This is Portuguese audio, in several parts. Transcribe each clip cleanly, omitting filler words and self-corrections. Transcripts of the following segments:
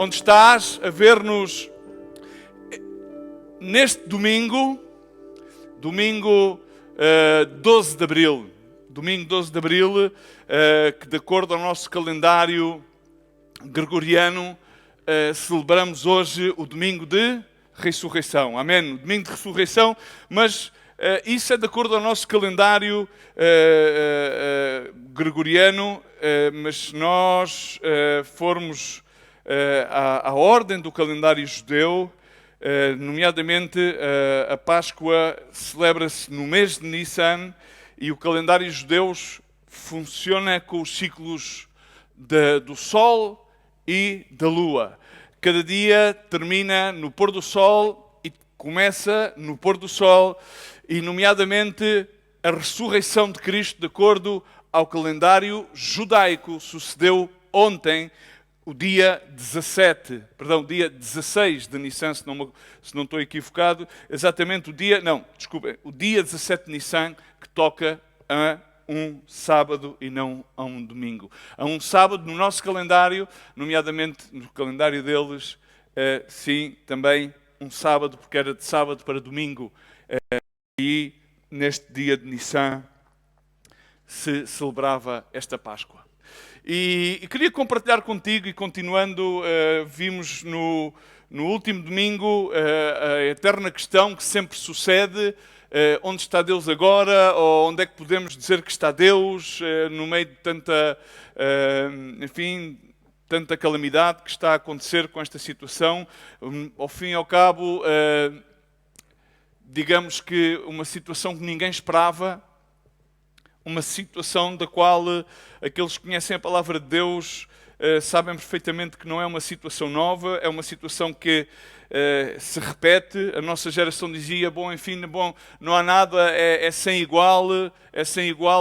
onde estás a ver-nos neste domingo, 12 de Abril. Domingo 12 de Abril, que de acordo ao nosso calendário gregoriano, celebramos hoje o domingo de ressurreição. Amém? O domingo de ressurreição, mas isso é de acordo ao nosso calendário gregoriano, mas nós formos à ordem do calendário judeu, nomeadamente a Páscoa celebra-se no mês de Nissan e o calendário judeu funciona com os ciclos do Sol e da Lua. Cada dia termina no pôr do Sol e começa no pôr do Sol, e nomeadamente a ressurreição de Cristo, de acordo ao calendário judaico, sucedeu ontem, o dia 16 de Nissan, se não estou equivocado, exatamente o dia 17 de Nissan, que toca a um sábado e não a um domingo. A um sábado no nosso calendário, nomeadamente no calendário deles, sim, também um sábado, porque era de sábado para domingo. E neste dia de Nissan se celebrava esta Páscoa. E queria compartilhar contigo, e continuando, vimos no último domingo a eterna questão que sempre sucede: onde está Deus agora? Ou onde é que podemos dizer que está Deus no meio de tanta calamidade que está a acontecer com esta situação? Ao fim e ao cabo, digamos que uma situação que ninguém esperava, uma situação da qual aqueles que conhecem a palavra de Deus sabem perfeitamente que não é uma situação nova, é uma situação que se repete. A nossa geração dizia, não há nada, é sem igual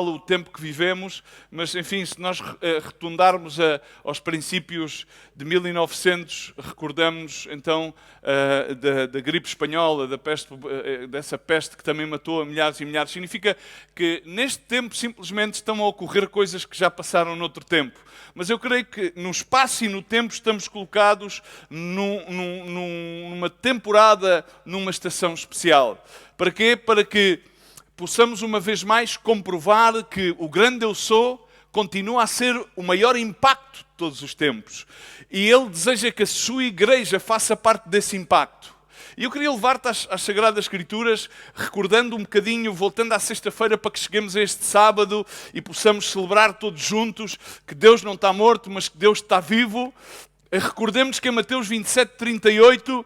o tempo que vivemos, mas enfim, se nós retornarmos aos princípios de 1900, recordamos então da gripe espanhola, dessa peste que também matou a milhares e milhares. Significa que neste tempo simplesmente estão a ocorrer coisas que já passaram noutro tempo. Mas eu creio que no espaço e no tempo estamos colocados numa temporada, numa estação especial. Para quê? Para que possamos uma vez mais comprovar que o grande Eu Sou continua a ser o maior impacto de todos os tempos. E Ele deseja que a sua igreja faça parte desse impacto. E eu queria levar-te às Sagradas Escrituras, recordando um bocadinho, voltando à sexta-feira, para que cheguemos a este sábado e possamos celebrar todos juntos que Deus não está morto, mas que Deus está vivo. Recordemos que em Mateus 27:38,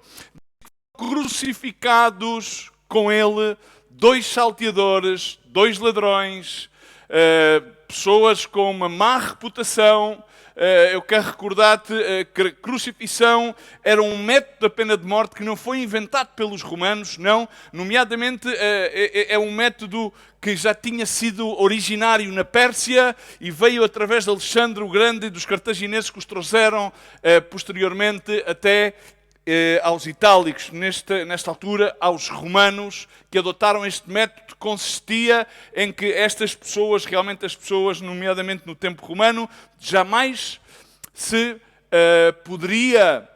crucificados com Ele 2 salteadores, 2 ladrões, pessoas com uma má reputação. Eu quero recordar-te que a crucifixão era um método da pena de morte que não foi inventado pelos romanos, não. Nomeadamente, é um método que já tinha sido originário na Pérsia e veio através de Alexandre o Grande e dos cartagineses que os trouxeram posteriormente até aos itálicos, nesta altura, aos romanos, que adotaram este método, que consistia em que estas pessoas, realmente as pessoas, nomeadamente no tempo romano, jamais se poderia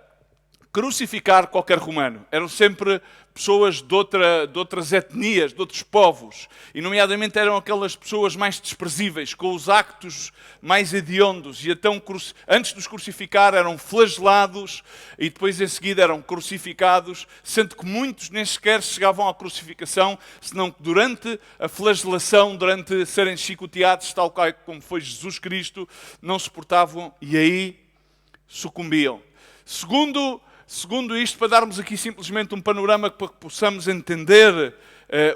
crucificar qualquer romano. Eram sempre pessoas de outras etnias, de outros povos. E, nomeadamente, eram aquelas pessoas mais desprezíveis, com os actos mais hediondos. E então, antes de os crucificar, eram flagelados e depois, em seguida, eram crucificados, sendo que muitos nem sequer chegavam à crucificação, senão que durante a flagelação, durante serem chicoteados, tal como foi Jesus Cristo, não suportavam e aí sucumbiam. Segundo isto, para darmos aqui simplesmente um panorama para que possamos entender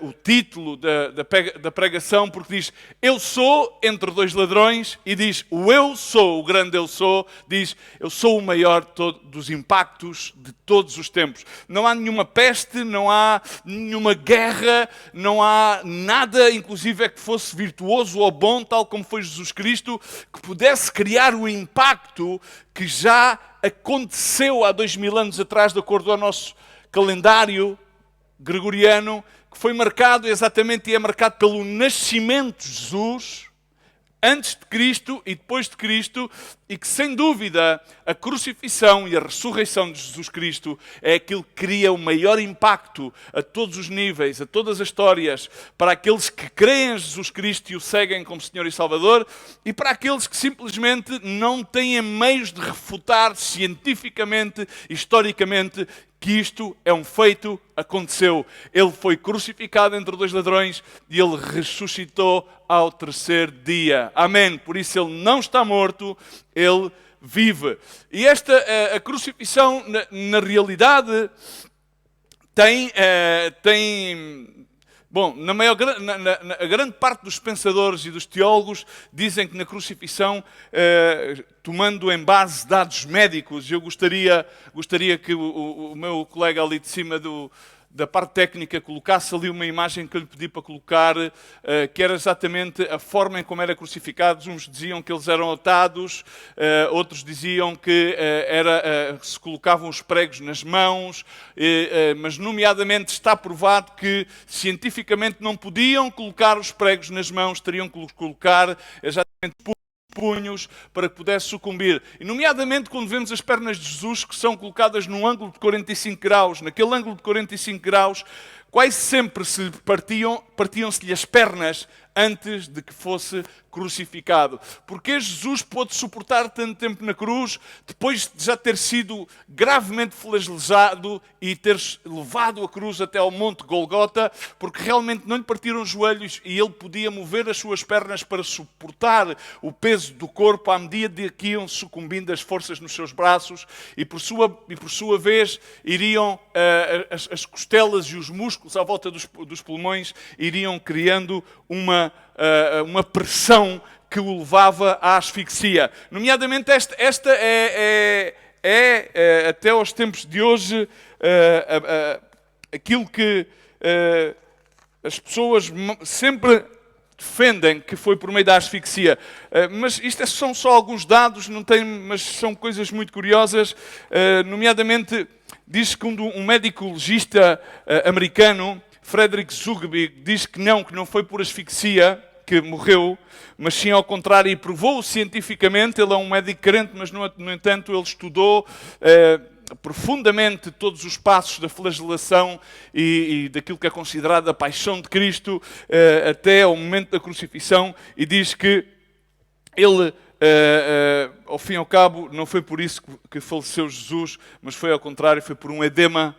o título da pregação, porque diz, eu sou entre 2 ladrões, e diz, o eu sou, o grande eu sou, diz, eu sou o maior dos impactos de todos os tempos. Não há nenhuma peste, não há nenhuma guerra, não há nada, inclusive, que fosse virtuoso ou bom, tal como foi Jesus Cristo, que pudesse criar o impacto que já aconteceu há 2000 anos atrás, de acordo ao nosso calendário gregoriano, que foi marcado exatamente e é marcado pelo nascimento de Jesus antes de Cristo e depois de Cristo, e que sem dúvida a crucifixão e a ressurreição de Jesus Cristo é aquilo que cria o maior impacto a todos os níveis, a todas as histórias, para aqueles que creem em Jesus Cristo e o seguem como Senhor e Salvador, e para aqueles que simplesmente não têm meios de refutar cientificamente, historicamente, que isto é um feito, aconteceu. Ele foi crucificado entre dois ladrões e ele ressuscitou ao terceiro dia. Amém. Por isso ele não está morto, ele vive. E esta, a crucifixão, na realidade, Bom, a grande parte dos pensadores e dos teólogos dizem que na crucifixão, tomando em base dados médicos, eu gostaria que o meu colega ali de cima da parte técnica colocasse ali uma imagem que eu lhe pedi para colocar, que era exatamente a forma em como eram crucificados. Uns diziam que eles eram atados, outros diziam que se colocavam os pregos nas mãos, mas nomeadamente está provado que cientificamente não podiam colocar os pregos nas mãos, teriam que colocar exatamente punhos para que pudesse sucumbir. E nomeadamente quando vemos as pernas de Jesus que são colocadas num ângulo de 45 graus, naquele ângulo de 45 graus, quase sempre partiam-se-lhe as pernas antes de que fosse crucificado. Porque Jesus pôde suportar tanto tempo na cruz, depois de já ter sido gravemente flagelado e ter levado a cruz até ao Monte Golgota, porque realmente não lhe partiram os joelhos e ele podia mover as suas pernas para suportar o peso do corpo à medida que iam sucumbindo as forças nos seus braços e por sua vez iriam as costelas e os músculos à volta dos pulmões iriam criando uma pressão que o levava à asfixia. Nomeadamente esta é até aos tempos de hoje aquilo que as pessoas sempre defendem que foi por meio da asfixia. Mas isto são só alguns dados, mas são coisas muito curiosas. Nomeadamente, diz que um médico legista americano, Frederick Zugby, diz que não foi por asfixia que morreu, mas sim ao contrário, e provou cientificamente. Ele é um médico crente, mas no entanto ele estudou profundamente todos os passos da flagelação e daquilo que é considerado a paixão de Cristo até ao momento da crucifixão, e diz que ele, ao fim e ao cabo, não foi por isso que faleceu Jesus, mas foi ao contrário, foi por um edema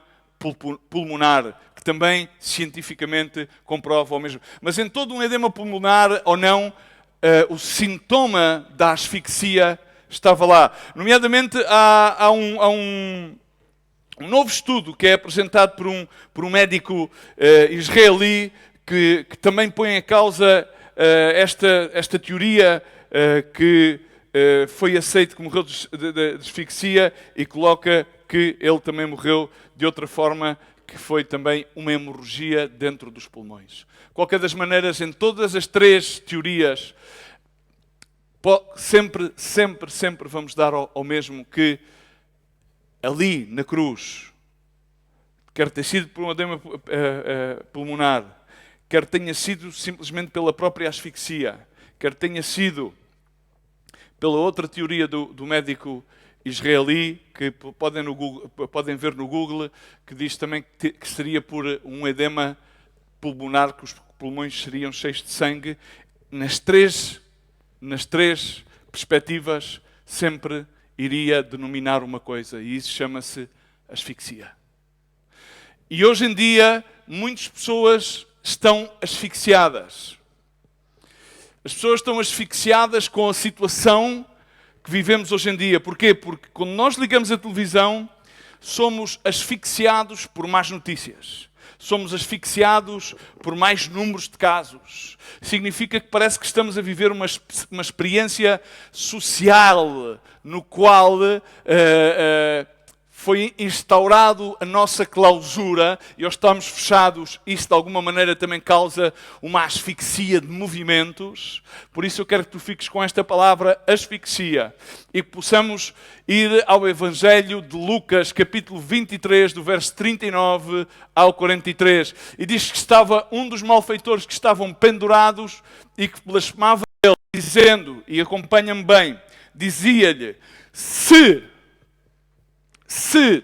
pulmonar, que também cientificamente comprova o mesmo. Mas em todo um edema pulmonar ou não, o sintoma da asfixia estava lá. Nomeadamente, há um novo estudo que é apresentado por um médico israeli que também põe em causa esta teoria que foi aceito que morreu de asfixia e coloca que ele também morreu de outra forma, que foi também uma hemorragia dentro dos pulmões. Qualquer das maneiras, em todas as três teorias, sempre vamos dar ao mesmo, que ali na cruz, quer ter sido por um edema pulmonar, quer tenha sido simplesmente pela própria asfixia, quer tenha sido pela outra teoria do médico israeli, que podem ver no Google, que diz também que seria por um edema pulmonar, que os pulmões seriam cheios de sangue. Nas três perspectivas, sempre iria denominar uma coisa, e isso chama-se asfixia. E hoje em dia, muitas pessoas estão asfixiadas. As pessoas estão asfixiadas com a situação que vivemos hoje em dia. Porquê? Porque quando nós ligamos a televisão, somos asfixiados por más notícias. Somos asfixiados por mais números de casos. Significa que parece que estamos a viver uma experiência social no qual foi instaurado a nossa clausura e ao estarmos fechados, isso de alguma maneira também causa uma asfixia de movimentos. Por isso eu quero que tu fiques com esta palavra asfixia e que possamos ir ao Evangelho de Lucas, capítulo 23, do verso 39 ao 43. E diz que estava um dos malfeitores que estavam pendurados e que blasfemava ele, dizendo, e acompanha-me bem, dizia-lhe, se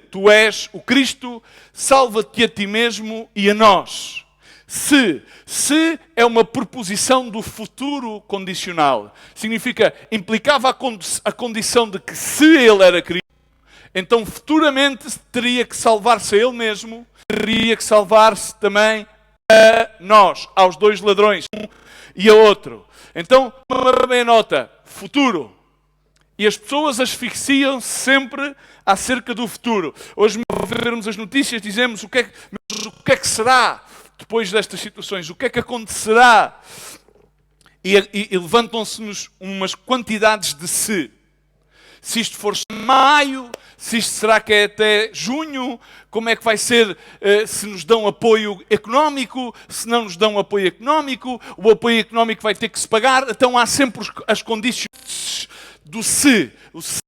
tu és o Cristo, salva-te a ti mesmo e a nós. Se é uma preposição do futuro condicional. Significa, implicava a condição de que se ele era Cristo, então futuramente teria que salvar-se a ele mesmo, teria que salvar-se também a nós, aos dois ladrões, um e a outro. Então, uma bem nota, futuro. E as pessoas asfixiam-se sempre acerca do futuro. Hoje, ao vermos as notícias, dizemos o que é que será depois destas situações, o que é que acontecerá? E levantam-se-nos umas quantidades de se. Se isto for maio, se isto será que é até junho, como é que vai ser se nos dão apoio económico, se não nos dão apoio económico, o apoio económico vai ter que se pagar, então há sempre as condições do se. O se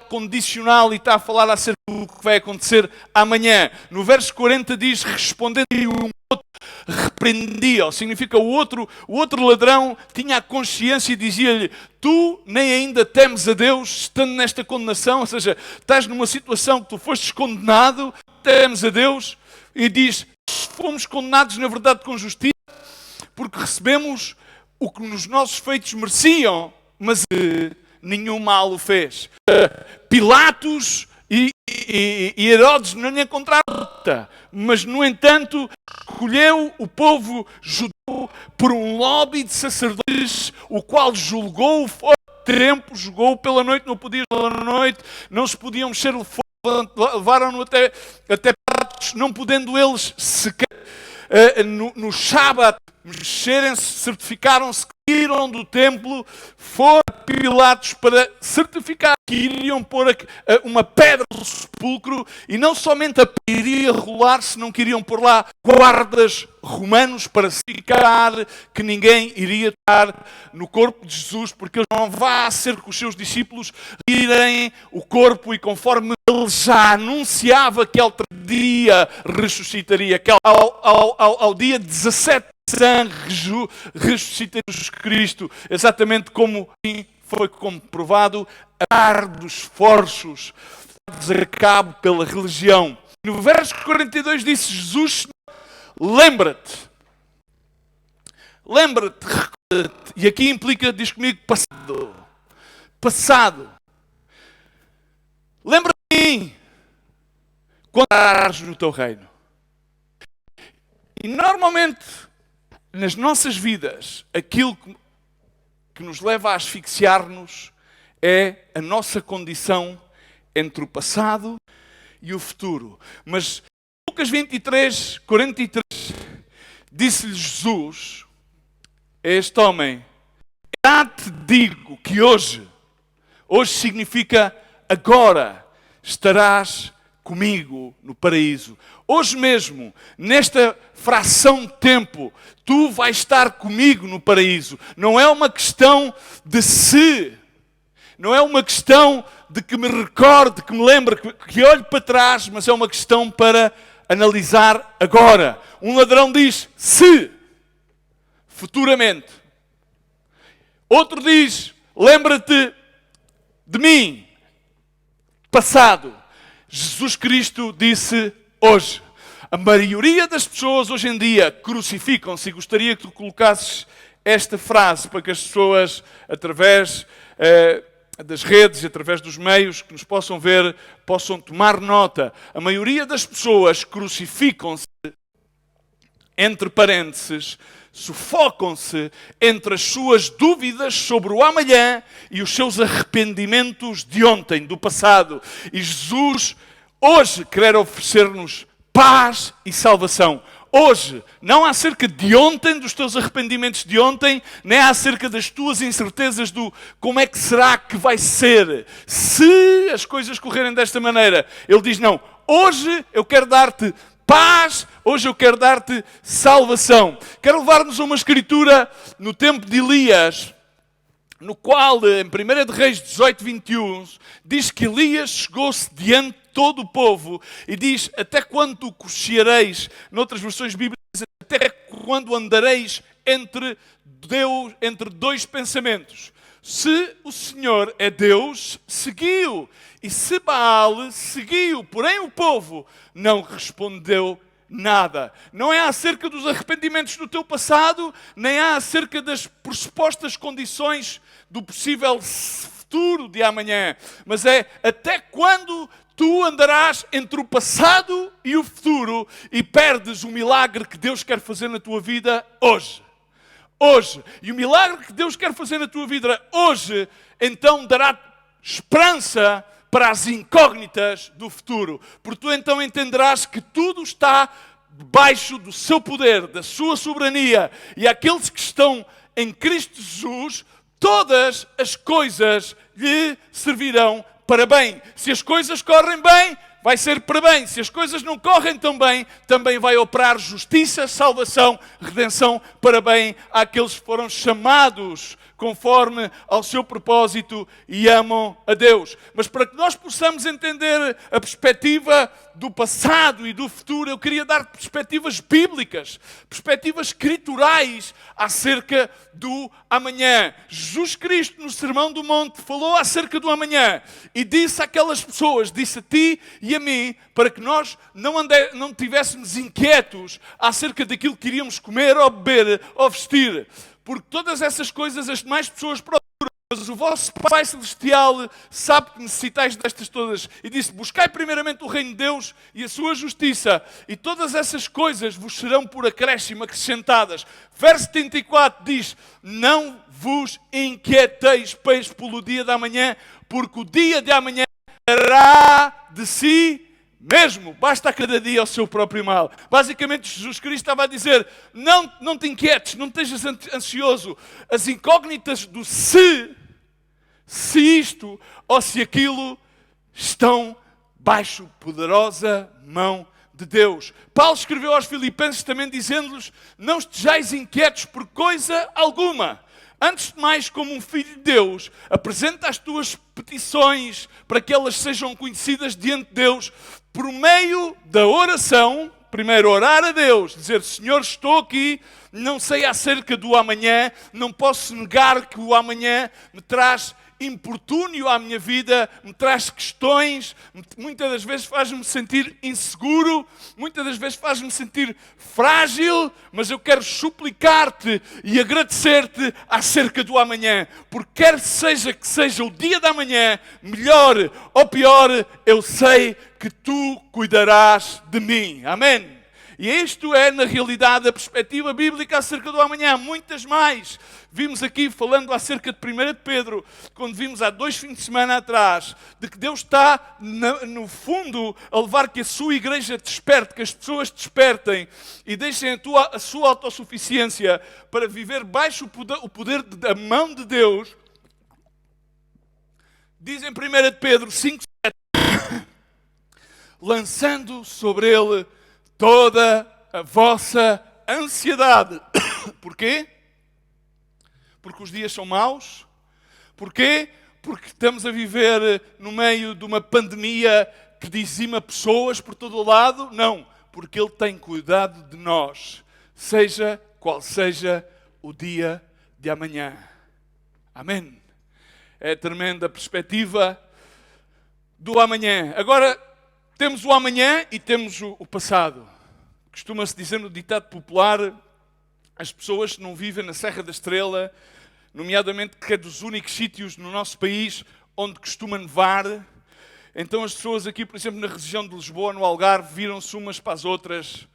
condicional e está a falar acerca do que vai acontecer amanhã. No verso 40 diz, respondendo um outro, repreendia-o. Significa o outro ladrão tinha a consciência e dizia-lhe, tu nem ainda temes a Deus estando nesta condenação, ou seja, estás numa situação que tu fostes condenado, temes a Deus, e diz, fomos condenados na verdade com justiça, porque recebemos o que nos nossos feitos mereciam, mas nenhum mal o fez. Pilatos e Herodes não lhe encontraram luta, mas no entanto escolheu o povo judeu por um lobby de sacerdotes, o qual julgou fora do tempo, julgou pela noite, não podia pela noite, não se podiam mexer, levaram-no até Pilatos, não podendo eles sequer no sábado mexerem-se, certificaram-se que saíram do templo, foram a Pilatos para certificar que iriam pôr uma pedra no sepulcro e não somente a pedra iria rolar, se não queriam pôr lá guardas romanos para certificar que ninguém iria tocar no corpo de Jesus, porque ele não vai ser com os seus discípulos irem o corpo, e conforme ele já anunciava que ele dia ressuscitaria, que ao dia 17 ressuscitaria Jesus Cristo, exatamente como foi comprovado a par dos esforços dados a cabo pela religião. No verso 42 disse Jesus, lembra-te, recorda-te, e aqui implica, diz comigo, passado. Lembra-te de mim quando entrares no teu reino. E normalmente, nas nossas vidas, aquilo que nos leva a asfixiar-nos é a nossa condição entre o passado e o futuro. Mas Lucas 23, 43, disse-lhe Jesus a este homem, já te digo que hoje significa agora estarás comigo no paraíso. Hoje mesmo, nesta fração de tempo, tu vais estar comigo no paraíso. Não é uma questão de se, não é uma questão de que me recorde, que me lembre, que olhe para trás, mas é uma questão para analisar agora. Um ladrão diz se, futuramente. Outro diz, lembra-te de mim, passado. Jesus Cristo disse hoje. A maioria das pessoas hoje em dia crucificam-se, e gostaria que tu colocasses esta frase para que as pessoas, através das redes, através dos meios que nos possam ver, possam tomar nota. A maioria das pessoas crucificam-se, entre parênteses, sufocam-se entre as suas dúvidas sobre o amanhã e os seus arrependimentos de ontem, do passado. E Jesus hoje quer oferecer-nos paz e salvação. Hoje, não acerca de ontem, dos teus arrependimentos de ontem, nem acerca das tuas incertezas do como é que será que vai ser, se as coisas correrem desta maneira. Ele diz, não, hoje eu quero dar-te paz, hoje eu quero dar-te salvação. Quero levar-nos a uma escritura no tempo de Elias, no qual, em 1 de Reis 18, 21, diz que Elias chegou-se diante de todo o povo e diz, até quando tu cocheareis, noutras versões bíblicas, até quando andareis entre dois pensamentos. Se o Senhor é Deus, seguiu. E se Baal, seguiu. Porém o povo não respondeu nada. Não é acerca dos arrependimentos do teu passado, nem é acerca das pressupostas condições do possível futuro de amanhã. Mas é até quando tu andarás entre o passado e o futuro e perdes o milagre que Deus quer fazer na tua vida hoje. Hoje. E o milagre que Deus quer fazer na tua vida hoje, então dará esperança para as incógnitas do futuro. Porque tu então entenderás que tudo está debaixo do seu poder, da sua soberania. E aqueles que estão em Cristo Jesus, todas as coisas lhe servirão para bem. Se as coisas correm bem, vai ser para bem. Se as coisas não correm tão bem, também vai operar justiça, salvação, redenção para bem àqueles que foram chamados conforme ao seu propósito e amam a Deus. Mas para que nós possamos entender a perspectiva do passado e do futuro, eu queria dar perspectivas bíblicas, perspectivas escriturais acerca do amanhã. Jesus Cristo, no Sermão do Monte, falou acerca do amanhã e disse àquelas pessoas, disse a ti e a mim, para que nós não tivéssemos inquietos acerca daquilo que iríamos comer ou beber ou vestir. Porque todas essas coisas as demais pessoas procuram, mas o vosso Pai Celestial sabe que necessitais destas todas. E disse, buscai primeiramente o reino de Deus e a sua justiça, e todas essas coisas vos serão por acréscimo acrescentadas. Verso 34 diz, não vos inquieteis, pois, pelo dia da manhã, porque o dia de amanhã dará de si mesmo, basta a cada dia o seu próprio mal. Basicamente, Jesus Cristo estava a dizer, não te inquietes, não estejas ansioso. As incógnitas do se isto ou se aquilo estão baixo poderosa mão de Deus. Paulo escreveu aos Filipenses também dizendo-lhes, não estejais inquietos por coisa alguma. Antes de mais, como um filho de Deus, apresenta as tuas petições para que elas sejam conhecidas diante de Deus por meio da oração. Primeiro, orar a Deus, dizer, Senhor, estou aqui, não sei acerca do amanhã, não posso negar que o amanhã me traz importúnio à minha vida, me traz questões, muitas das vezes faz-me sentir inseguro, muitas das vezes faz-me sentir frágil, mas eu quero suplicar-te e agradecer-te acerca do amanhã, porque quer seja que seja o dia da manhã, melhor ou pior, eu sei que tu cuidarás de mim. Amém? E isto é, na realidade, a perspectiva bíblica acerca do amanhã. Muitas mais. Vimos aqui falando acerca de 1 Pedro, quando vimos há 2 fins de semana atrás, de que Deus está, no fundo, a levar que a sua igreja desperte, que as pessoas despertem e deixem a sua autossuficiência para viver baixo o poder da mão de Deus. Diz em 1 Pedro 5:7, lançando sobre ele toda a vossa ansiedade. Porquê? Porque os dias são maus. Porquê? Porque estamos a viver no meio de uma pandemia que dizima pessoas por todo o lado? Não. Porque Ele tem cuidado de nós, seja qual seja o dia de amanhã. Amém? É tremenda a perspectiva do amanhã. Agora, temos o amanhã e temos o passado. Costuma-se dizer no ditado popular, as pessoas que não vivem na Serra da Estrela, nomeadamente que é dos únicos sítios no nosso país onde costuma nevar, então as pessoas aqui, por exemplo, na região de Lisboa, no Algarve, viram-se umas para as outras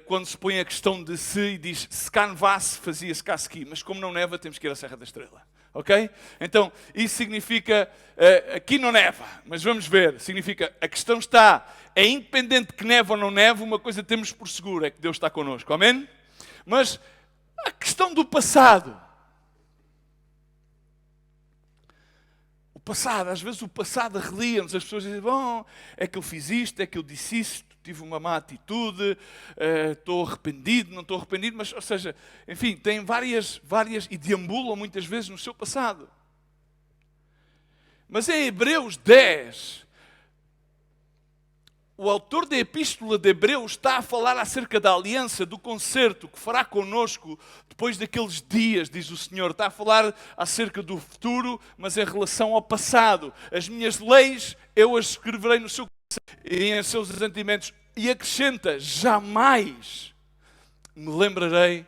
quando se põe a questão de se e diz, se cá nevasse, fazia-se cá ski, mas como não neva, temos que ir à Serra da Estrela. Ok? Então, isso significa, aqui não neva, mas vamos ver, significa, a questão está, é independente que neva ou não neva, uma coisa temos por seguro, é que Deus está connosco, amém? Mas, a questão do passado, às vezes o passado arrelia-nos, as pessoas dizem, bom, é que eu fiz isto, é que eu disse isto, tive uma má atitude, estou arrependido, não estou arrependido, mas, ou seja, enfim, tem várias, e deambulam muitas vezes no seu passado. Mas em Hebreus 10, o autor da Epístola de Hebreus está a falar acerca da aliança, do concerto que fará conosco depois daqueles dias, diz o Senhor. Está a falar acerca do futuro, mas em relação ao passado. As minhas leis eu as escreverei no seu coração e em seus sentimentos. E acrescenta, jamais me lembrarei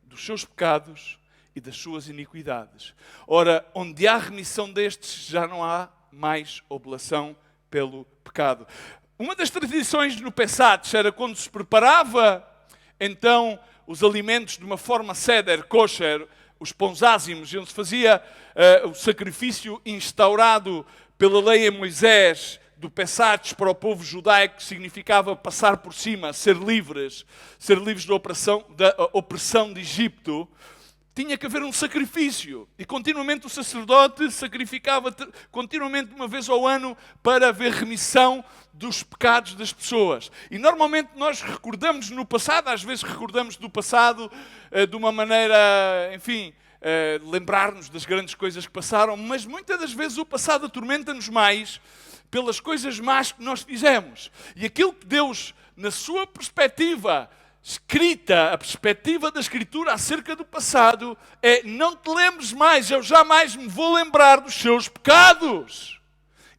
dos seus pecados e das suas iniquidades. Ora, onde há remissão destes, já não há mais oblação pelo pecado. Uma das tradições no Pesach era quando se preparava, então, os alimentos de uma forma seder, kosher, os pães ázimos, onde se fazia o sacrifício instaurado pela lei em Moisés, do Pesach para o povo judaico, que significava passar por cima, ser livres da opressão de Egito. Tinha que haver um sacrifício. E continuamente o sacerdote sacrificava continuamente uma vez ao ano para haver remissão dos pecados das pessoas. E normalmente nós recordamos no passado, às vezes recordamos do passado de uma maneira, enfim, lembrar-nos das grandes coisas que passaram, mas muitas das vezes o passado atormenta-nos mais pelas coisas más que nós fizemos. E aquilo que Deus, na sua perspectiva escrita, a perspectiva da Escritura acerca do passado é: não te lembres mais, eu jamais me vou lembrar dos seus pecados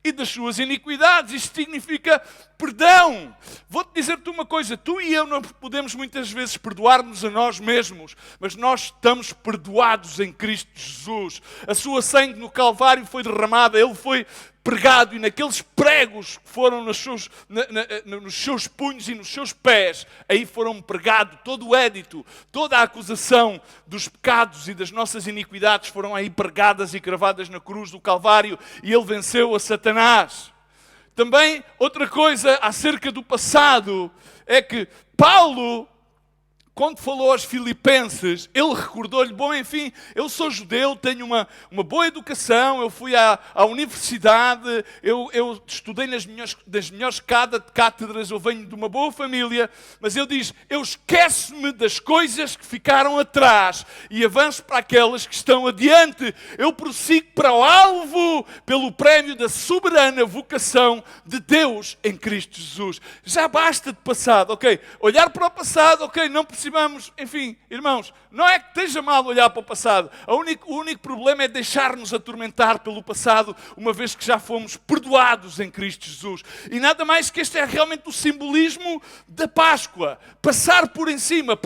e das suas iniquidades. Isto significa perdão. Vou-te dizer-te uma coisa, tu e eu não podemos muitas vezes perdoar-nos a nós mesmos, mas nós estamos perdoados em Cristo Jesus. A sua sangue no Calvário foi derramada, ele foi pregado, e naqueles pregos que foram nos seus punhos e nos seus pés, aí foram pregado todo o édito, toda a acusação dos pecados e das nossas iniquidades foram aí pregadas e cravadas na cruz do Calvário, e ele venceu a Satanás. Também outra coisa acerca do passado é que Paulo, quando falou aos filipenses, ele recordou-lhe: bom, enfim, eu sou judeu, tenho uma boa educação, eu fui à universidade, eu estudei nas melhores cátedras, eu venho de uma boa família, mas ele diz: eu esqueço-me das coisas que ficaram atrás e avanço para aquelas que estão adiante. Eu prossigo para o alvo pelo prémio da soberana vocação de Deus em Cristo Jesus. Já basta de passado, ok? Olhar para o passado, ok, não precisamos, enfim, irmãos, não é que esteja mal olhar para o passado. O único problema é deixar-nos atormentar pelo passado, uma vez que já fomos perdoados em Cristo Jesus. E nada mais que este é realmente o simbolismo da Páscoa. Passar por em cima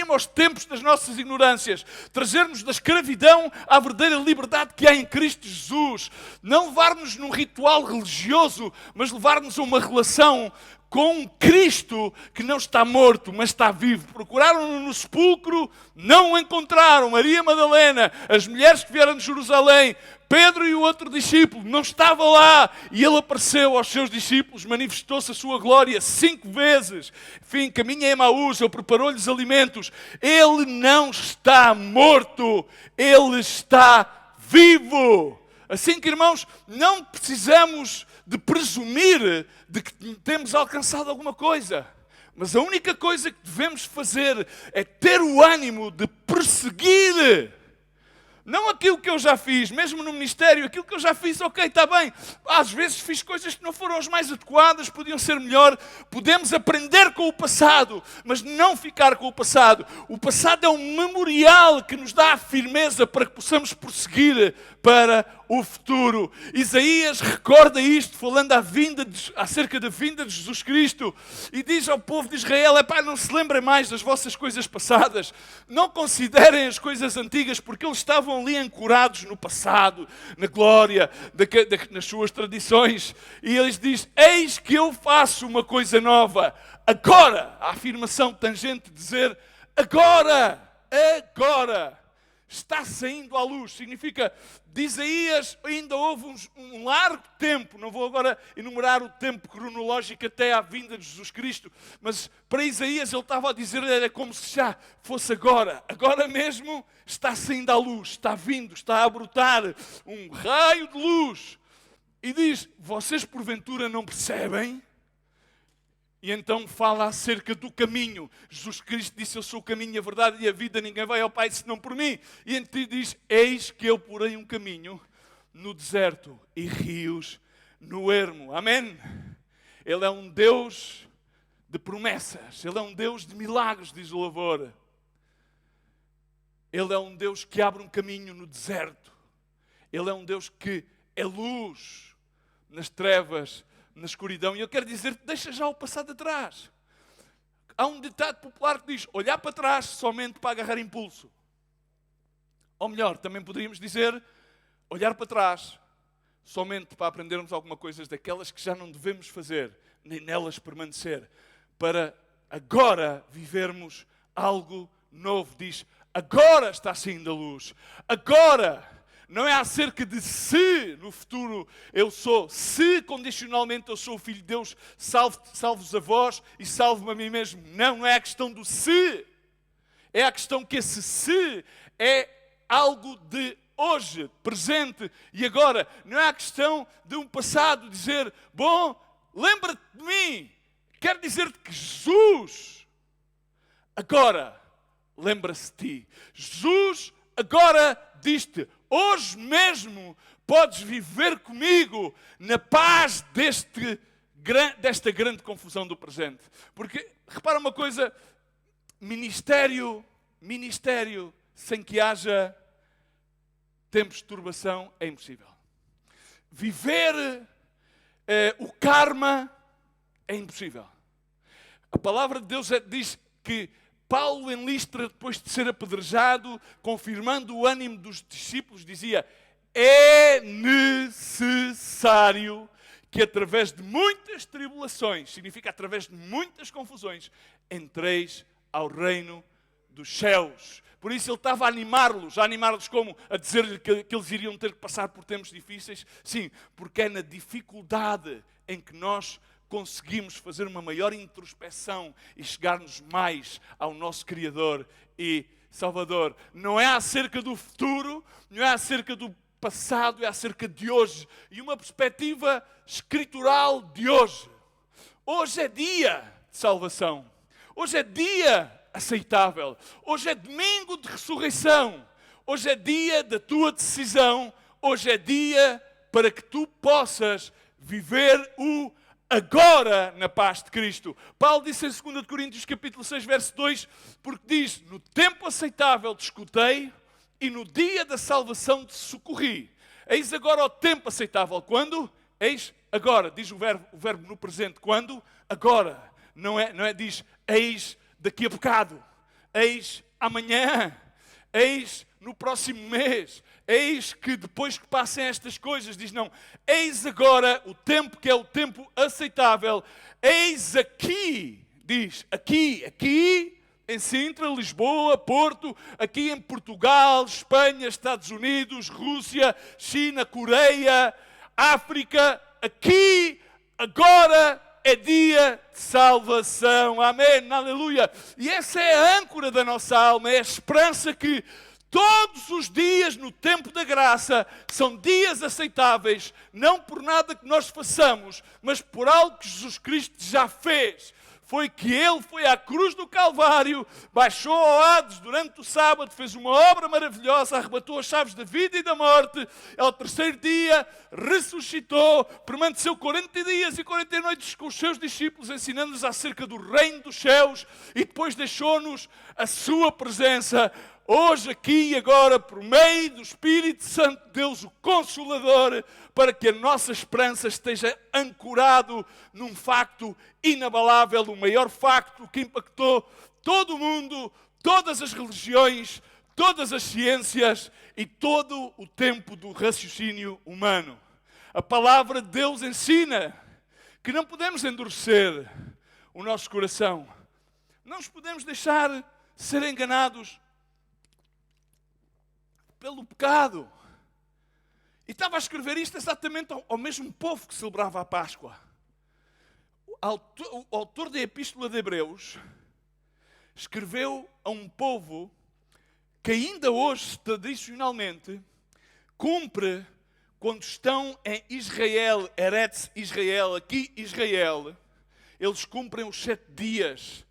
aos tempos das nossas ignorâncias, trazer-nos da escravidão à verdadeira liberdade que há em Cristo Jesus. Não levar-nos num ritual religioso, mas levar-nos a uma relação com um Cristo que não está morto, mas está vivo. Procuraram-no no sepulcro, não o encontraram. Maria Madalena, as mulheres que vieram de Jerusalém, Pedro e o outro discípulo, não estava lá. E ele apareceu aos seus discípulos, manifestou-se a sua glória 5 vezes. Enfim, caminha em Emaús, ele preparou-lhes alimentos. Ele não está morto, ele está vivo. Assim que, irmãos, não precisamos de presumir de que temos alcançado alguma coisa. Mas a única coisa que devemos fazer é ter o ânimo de perseguir. Não aquilo que eu já fiz, mesmo no ministério, aquilo que eu já fiz, ok, está bem. Às vezes fiz coisas que não foram as mais adequadas, podiam ser melhor. Podemos aprender com o passado, mas não ficar com o passado. O passado é um memorial que nos dá a firmeza para que possamos prosseguir para o futuro. Isaías recorda isto, falando acerca da vinda de Jesus Cristo, e diz ao povo de Israel: não se lembrem mais das vossas coisas passadas, não considerem as coisas antigas, porque eles estavam ali ancorados no passado, na glória, nas suas tradições. E eles dizem: eis que eu faço uma coisa nova. Agora, a afirmação tangente de dizer agora, está saindo à luz. Significa, de Isaías ainda houve um largo tempo, não vou agora enumerar o tempo cronológico até à vinda de Jesus Cristo, mas para Isaías ele estava a dizer, era como se já fosse agora mesmo está saindo à luz, está vindo, está a brotar um raio de luz. E diz: vocês porventura não percebem? E então fala acerca do caminho. Jesus Cristo disse: eu sou o caminho, a verdade e a vida, ninguém vai ao Pai senão por mim. E então diz: eis que eu porei um caminho no deserto e rios no ermo. Amém? Ele é um Deus de promessas. Ele é um Deus de milagres, diz o louvor. Ele é um Deus que abre um caminho no deserto. Ele é um Deus que é luz nas trevas, na escuridão. E eu quero dizer, deixa já o passado atrás. Há um ditado popular que diz, olhar para trás somente para agarrar impulso. Ou melhor, também poderíamos dizer, olhar para trás somente para aprendermos alguma coisa daquelas que já não devemos fazer, nem nelas permanecer, para agora vivermos algo novo. Diz, agora está saindo a luz. Agora, não é acerca de se no futuro eu sou, se condicionalmente eu sou o Filho de Deus, salvo-vos a vós e salvo-me a mim mesmo. Não, não é a questão do se. É a questão que esse se é algo de hoje, presente e agora. Não é a questão de um passado dizer, bom, lembra-te de mim. Quero dizer-te que Jesus agora lembra-se de ti. Jesus agora diz-te, hoje mesmo podes viver comigo na paz desta grande confusão do presente. Porque, repara uma coisa, ministério sem que haja tempos de turbação é impossível. Viver o karma é impossível. A palavra de Deus diz que Paulo em Listra, depois de ser apedrejado, confirmando o ânimo dos discípulos, dizia, é necessário que através de muitas tribulações, significa através de muitas confusões, entreis ao reino dos céus. Por isso ele estava a animá-los como? A dizer-lhe que eles iriam ter que passar por tempos difíceis? Sim, porque é na dificuldade em que nós conseguimos fazer uma maior introspeção e chegar-nos mais ao nosso Criador e Salvador. Não é acerca do futuro, não é acerca do passado, é acerca de hoje. E uma perspectiva escritural de hoje. Hoje é dia de salvação. Hoje é dia aceitável. Hoje é domingo de ressurreição. Hoje é dia da tua decisão. Hoje é dia para que tu possas viver o agora na paz de Cristo. Paulo disse em 2 Coríntios capítulo 6, verso 2, porque diz, no tempo aceitável te escutei e no dia da salvação te socorri. Eis agora o tempo aceitável. Quando? Eis agora. Diz o verbo no presente. Quando? Agora. Não é diz, eis daqui a bocado. Eis amanhã. Eis no próximo mês. Eis que depois que passem estas coisas, diz não, eis agora o tempo que é o tempo aceitável, eis aqui, diz, aqui em Sintra, Lisboa, Porto, aqui em Portugal, Espanha, Estados Unidos, Rússia, China, Coreia, África, aqui, agora é dia de salvação, amém, aleluia. E essa é a âncora da nossa alma, é a esperança que todos os dias no tempo da graça são dias aceitáveis, não por nada que nós façamos, mas por algo que Jesus Cristo já fez. Foi que Ele foi à cruz do Calvário, baixou ao Hades durante o sábado, fez uma obra maravilhosa, arrebatou as chaves da vida e da morte. Ao terceiro dia ressuscitou, permaneceu 40 dias e 40 noites com os seus discípulos, ensinando-nos acerca do reino dos céus e depois deixou-nos a sua presença. Hoje, aqui e agora, por meio do Espírito Santo de Deus, o Consolador, para que a nossa esperança esteja ancorado num facto inabalável, o maior facto que impactou todo o mundo, todas as religiões, todas as ciências e todo o tempo do raciocínio humano. A palavra de Deus ensina que não podemos endurecer o nosso coração. Não nos podemos deixar ser enganados pelo pecado. E estava a escrever isto exatamente ao mesmo povo que celebrava a Páscoa. O autor da Epístola de Hebreus escreveu a um povo que ainda hoje, tradicionalmente, cumpre quando estão em Israel, Eretz Israel, aqui Israel, eles cumprem os 7 dias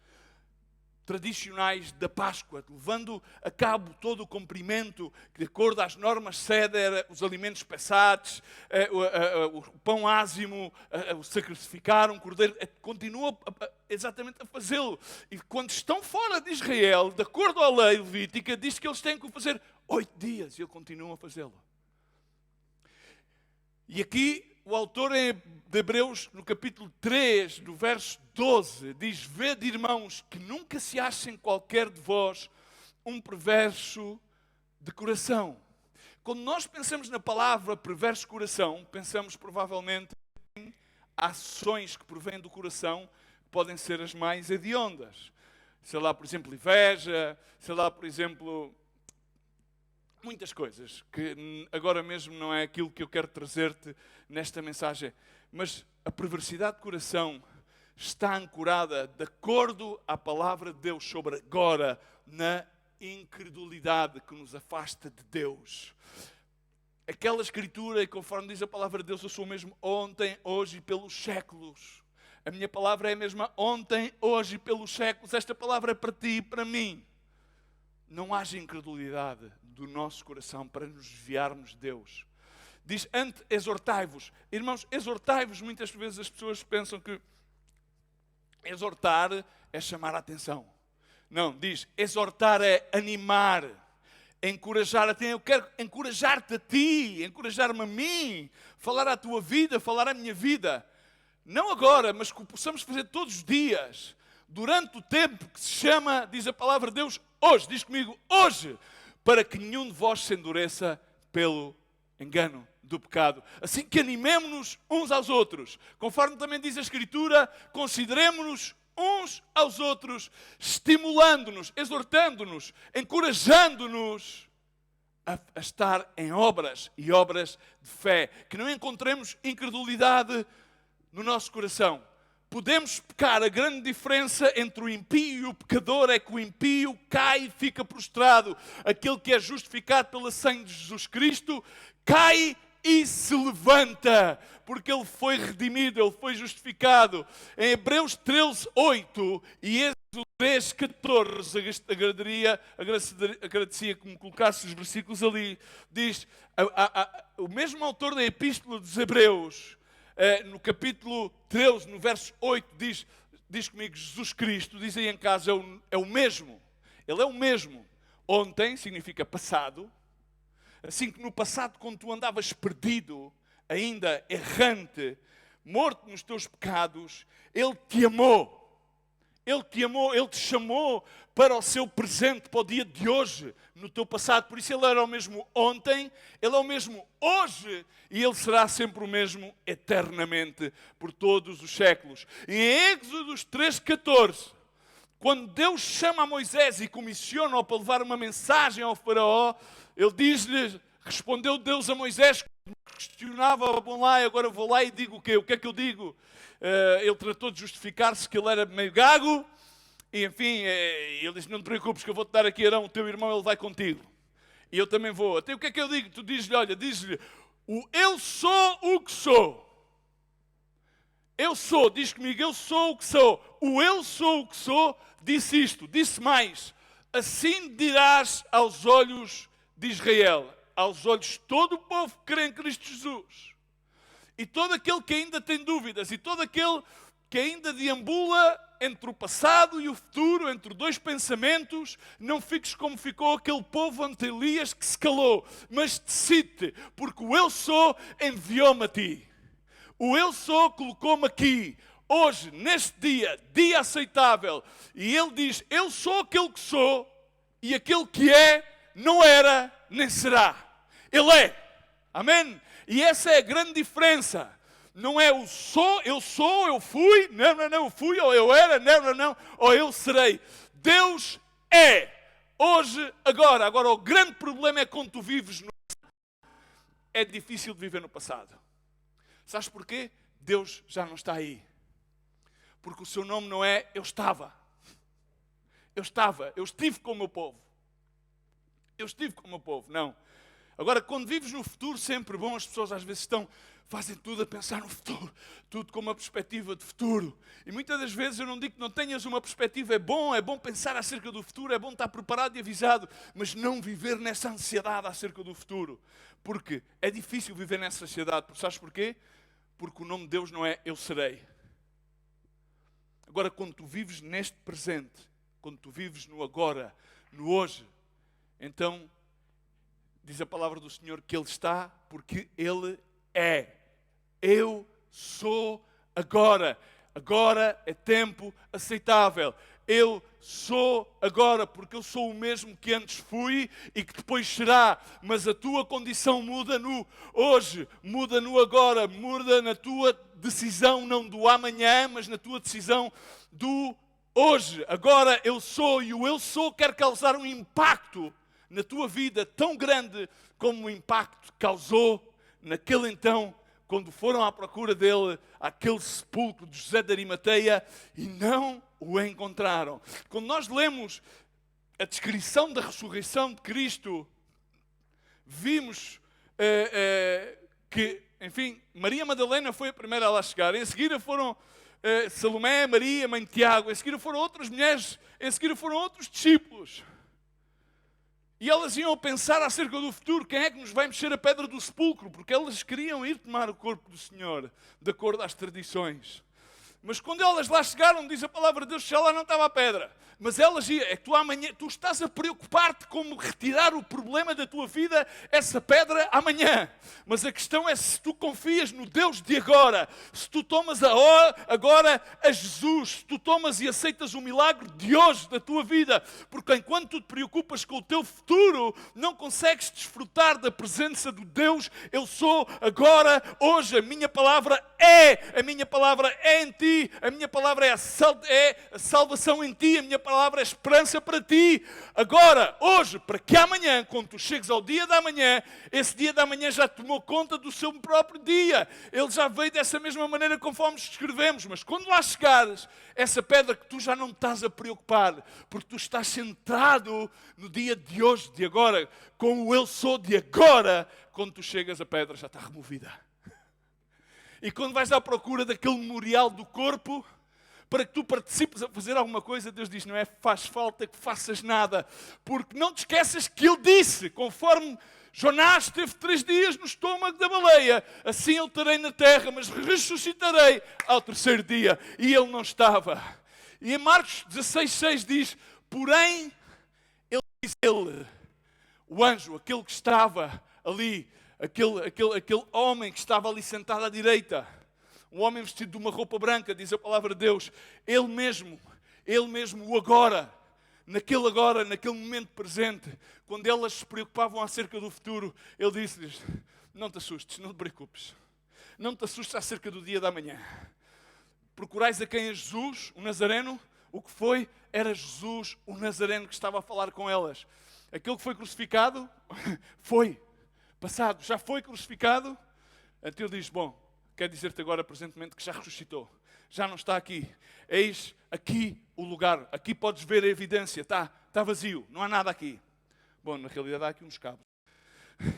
tradicionais da Páscoa, levando a cabo todo o cumprimento, que de acordo às normas Seder, os alimentos pesados, o pão ázimo, o sacrificar um cordeiro, continua exatamente a fazê-lo. E quando estão fora de Israel, de acordo à lei levítica, diz que eles têm que o fazer 8 dias e eles continuam a fazê-lo. E aqui o autor de Hebreus, no capítulo 3, no verso 12, diz: vede, irmãos, que nunca se achem qualquer de vós um perverso de coração. Quando nós pensamos na palavra perverso coração, pensamos provavelmente em ações que provêm do coração, que podem ser as mais hediondas. Sei lá, por exemplo, inveja, sei lá, por exemplo, muitas coisas, que agora mesmo não é aquilo que eu quero trazer-te nesta mensagem. Mas a perversidade de coração está ancorada, de acordo à palavra de Deus, sobre agora, na incredulidade que nos afasta de Deus. Aquela escritura, e conforme diz a palavra de Deus, eu sou o mesmo ontem, hoje e pelos séculos. A minha palavra é a mesma ontem, hoje e pelos séculos. Esta palavra é para ti e para mim. Não haja incredulidade do nosso coração para nos desviarmos de Deus. Diz, exortai-vos. Irmãos, exortai-vos, muitas vezes as pessoas pensam que exortar é chamar a atenção. Não, diz, exortar é animar, encorajar a ti. Eu quero encorajar-te a ti, encorajar-me a mim, falar à tua vida, falar à minha vida. Não agora, mas que possamos fazer todos os dias, durante o tempo que se chama, diz a palavra de Deus, hoje, diz comigo, hoje, para que nenhum de vós se endureça pelo engano do pecado. Assim que animemo-nos uns aos outros, conforme também diz a Escritura, consideremo-nos uns aos outros, estimulando-nos, exortando-nos, encorajando-nos a estar em obras e obras de fé, que não encontremos incredulidade no nosso coração. Podemos pecar. A grande diferença entre o impio e o pecador é que o impio cai e fica prostrado. Aquele que é justificado pela sangue de Jesus Cristo cai e se levanta, porque ele foi redimido, ele foi justificado. Em Hebreus 13, 8 e Êxodo 3, 14, agradecia que me colocasse os versículos ali, diz, o mesmo autor da Epístola dos Hebreus, no capítulo 13, no verso 8, diz comigo, Jesus Cristo, diz aí em casa, é o mesmo. Ele é o mesmo. Ontem significa passado. Assim que no passado, quando tu andavas perdido, ainda errante, morto nos teus pecados, Ele te amou. Ele te amou, Ele te chamou para o seu presente, para o dia de hoje, no teu passado. Por isso Ele era o mesmo ontem, Ele é o mesmo hoje e Ele será sempre o mesmo eternamente, por todos os séculos. E em Êxodos 3,14, quando Deus chama a Moisés e comissiona-o para levar uma mensagem ao faraó, Ele diz-lhe, respondeu Deus a Moisés, questionava, bom lá, agora vou lá e digo o quê? O que é que eu digo? Ele tratou de justificar-se que ele era meio gago, e enfim, ele disse, não te preocupes que eu vou-te dar aqui Arão, o teu irmão, ele vai contigo. E eu também vou. Até o que é que eu digo? Tu dizes-lhe, olha, diz-lhe, eu sou o que sou. Eu sou, diz comigo, eu sou o que sou. O eu sou o que sou, disse isto, disse mais. Assim dirás aos olhos de Israel, aos olhos de todo o povo que crê em Cristo Jesus. E todo aquele que ainda tem dúvidas, e todo aquele que ainda deambula entre o passado e o futuro, entre dois pensamentos, não fiques como ficou aquele povo ante Elias que se calou, mas decide-te, porque o eu sou enviou-me a ti. O eu sou colocou-me aqui, hoje, neste dia, dia aceitável, e ele diz, eu sou aquele que sou, e aquele que é, não era, nem será. Ele é. Amém? E essa é a grande diferença. Não é o sou, eu fui, não, eu fui, ou eu era, não, ou eu serei. Deus é. Hoje, agora. Agora, o grande problema é quando tu vives no passado. É difícil de viver no passado. Sabes porquê? Deus já não está aí. Porque o seu nome não é eu estava. Eu estive com o meu povo. Eu estive com o meu povo, não. Agora, quando vives no futuro, sempre bom, as pessoas às vezes fazem tudo a pensar no futuro, tudo com uma perspectiva de futuro. E muitas das vezes eu não digo que não tenhas uma perspectiva, é bom pensar acerca do futuro, é bom estar preparado e avisado, mas não viver nessa ansiedade acerca do futuro. Porque é difícil viver nessa ansiedade, sabes porquê? Porque o nome de Deus não é eu serei. Agora, quando tu vives neste presente, quando tu vives no agora, no hoje, então, diz a palavra do Senhor que Ele está porque Ele é. Eu sou agora. Agora é tempo aceitável. Eu sou agora, porque eu sou o mesmo que antes fui e que depois será. Mas a tua condição muda no hoje, muda no agora, muda na tua decisão, não do amanhã, mas na tua decisão do hoje. Agora eu sou, e o eu sou quer causar um impacto na tua vida tão grande como o impacto causou naquele então, quando foram à procura dele, àquele sepulcro de José de Arimateia, e não o encontraram. Quando nós lemos a descrição da ressurreição de Cristo, vimos que, enfim, Maria Madalena foi a primeira a lá chegar. Em seguida foram Salomé, Maria, mãe de Tiago. Em seguida foram outras mulheres. Em seguida foram outros discípulos. E elas iam pensar acerca do futuro, quem é que nos vai mexer a pedra do sepulcro? Porque elas queriam ir tomar o corpo do Senhor, de acordo às tradições. Mas quando elas lá chegaram, diz a palavra de Deus, já lá não estava a pedra. Mas elas iam, é que tu amanhã, tu estás a preocupar-te como retirar o problema da tua vida, essa pedra, amanhã. Mas a questão é se tu confias no Deus de agora, se tu tomas agora a Jesus, se tu tomas e aceitas o milagre de hoje da tua vida, porque enquanto tu te preocupas com o teu futuro, não consegues desfrutar da presença do Deus, eu sou agora, hoje, a minha palavra é em ti, a minha palavra é a salvação em ti, a minha palavra é a esperança para ti, agora, hoje, para que amanhã, quando tu chegues ao dia da manhã, esse dia da manhã já tomou conta do seu próprio dia, ele já veio dessa mesma maneira conforme escrevemos, mas quando lá chegares, essa pedra que tu já não estás a preocupar, porque tu estás centrado no dia de hoje, de agora, com o eu sou de agora, quando tu chegas a pedra já está removida. E quando vais à procura daquele memorial do corpo, para que tu participes a fazer alguma coisa, Deus diz, não é faz falta que faças nada, porque não te esqueças que Ele disse, conforme Jonás teve 3 dias no estômago da baleia, assim eu terei na terra, mas ressuscitarei ao 3º dia. E ele não estava. E em Marcos 16:6 diz, porém, ele, o anjo, aquele que estava ali, aquele homem que estava ali sentado à direita, um homem vestido de uma roupa branca, diz a palavra de Deus, ele mesmo, o agora, naquele momento presente, quando elas se preocupavam acerca do futuro, ele disse-lhes, não te assustes, não te preocupes, não te assustes acerca do dia da manhã. Procurais a quem é Jesus, o Nazareno, o que foi? Era Jesus, o Nazareno, que estava a falar com elas. Aquele que foi crucificado, foi. Passado, já foi crucificado. Então ele diz, bom, quer dizer-te agora presentemente que já ressuscitou. Já não está aqui. Eis aqui o lugar. Aqui podes ver a evidência. Está vazio, não há nada aqui. Bom, na realidade há aqui uns cabos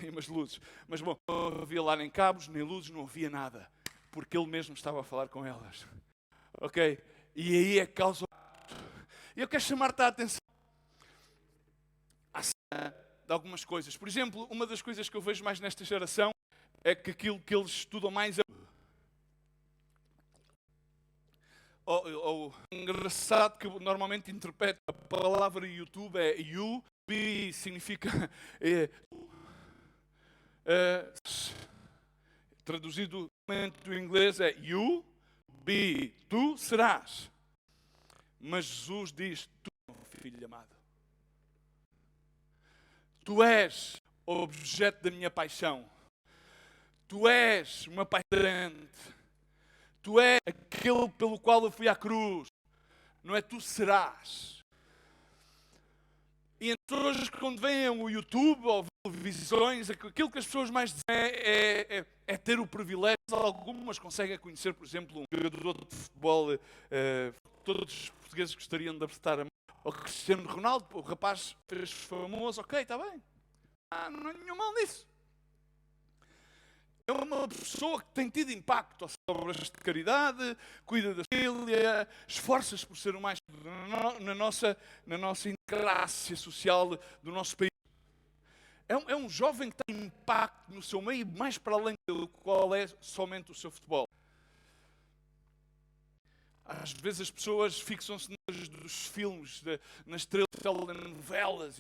e umas luzes. Mas bom, não havia lá nem cabos, nem luzes, não havia nada. Porque ele mesmo estava a falar com elas. Ok? E aí é que causa... E eu quero chamar-te a atenção de algumas coisas. Por exemplo, uma das coisas que eu vejo mais nesta geração é que aquilo que eles estudam mais é o engraçado que normalmente interpreta a palavra YouTube é you, be significa traduzido do inglês é you, be, tu serás. Mas Jesus diz, tu, filho amado, tu és o objeto da minha paixão. Tu és uma paixão. Tu és aquele pelo qual eu fui à cruz. Não é tu serás. E então hoje, quando vêm o YouTube ou televisões, aquilo que as pessoas mais dizem é ter o privilégio. Algumas conseguem conhecer, por exemplo, um jogador de futebol. Todos os portugueses gostariam de apertar a mão. O Cristiano Ronaldo, o rapaz fez famoso, ok, está bem. Não há nenhum mal nisso. É uma pessoa que tem tido impacto, obras de caridade, cuida da família, esforça-se por ser o mais na nossa integração social do nosso país. É um jovem que tem impacto no seu meio, mais para além do qual é somente o seu futebol. Às vezes as pessoas fixam-se dos filmes, nas estrelas de telenovelas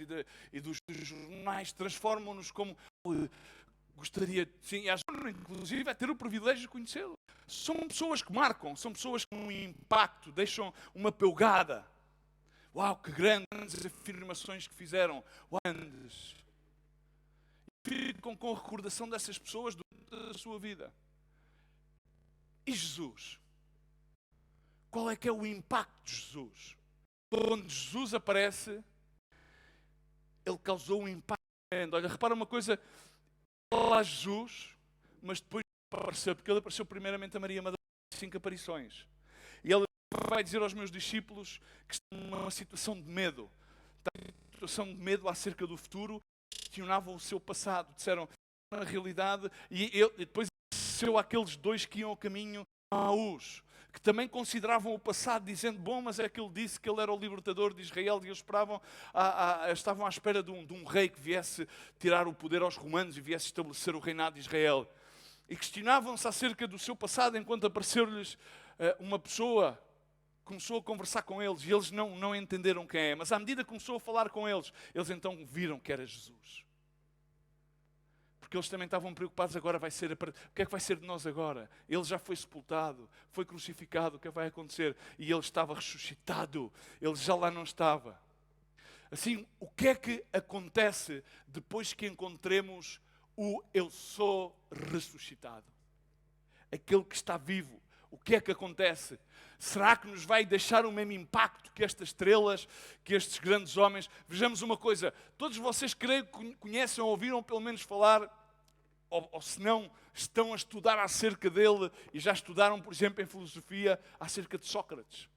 e dos jornais, transformam-nos como gostaria, sim, inclusive é ter o privilégio de conhecê-lo. São pessoas que marcam, são pessoas que têm um impacto, deixam uma pelgada. Uau, que grandes afirmações que fizeram. Grandes. Ficam com a recordação dessas pessoas durante a sua vida. E Jesus? Qual é que é o impacto de Jesus? Quando Jesus aparece, ele causou um impacto tremendo. Olha, repara uma coisa, lá Jesus, mas depois apareceu, porque ele apareceu primeiramente a Maria Madalena, 5 aparições. E ele vai dizer aos meus discípulos que estão numa situação de medo. Estão numa situação de medo acerca do futuro, questionavam o seu passado, disseram na realidade, e depois apareceu aqueles dois que iam ao caminho a Maús, que também consideravam o passado, dizendo, bom, mas é que ele disse que ele era o libertador de Israel e eles estavam à espera de um rei que viesse tirar o poder aos romanos e viesse estabelecer o reinado de Israel. E questionavam-se acerca do seu passado, enquanto apareceu-lhes uma pessoa, começou a conversar com eles e eles não entenderam quem é. Mas à medida que começou a falar com eles, eles então viram que era Jesus. Porque eles também estavam preocupados, agora vai ser, o que é que vai ser de nós agora? Ele já foi sepultado, foi crucificado, o que é que vai acontecer? E ele estava ressuscitado, ele já lá não estava. Assim, o que é que acontece depois que encontremos o eu sou ressuscitado? Aquele que está vivo, o que é que acontece? Será que nos vai deixar o mesmo impacto que estas estrelas, que estes grandes homens? Vejamos uma coisa, todos vocês creio que conhecem ou ouviram pelo menos falar, ou se não, estão a estudar acerca dele e já estudaram, por exemplo, em filosofia, acerca de Sócrates.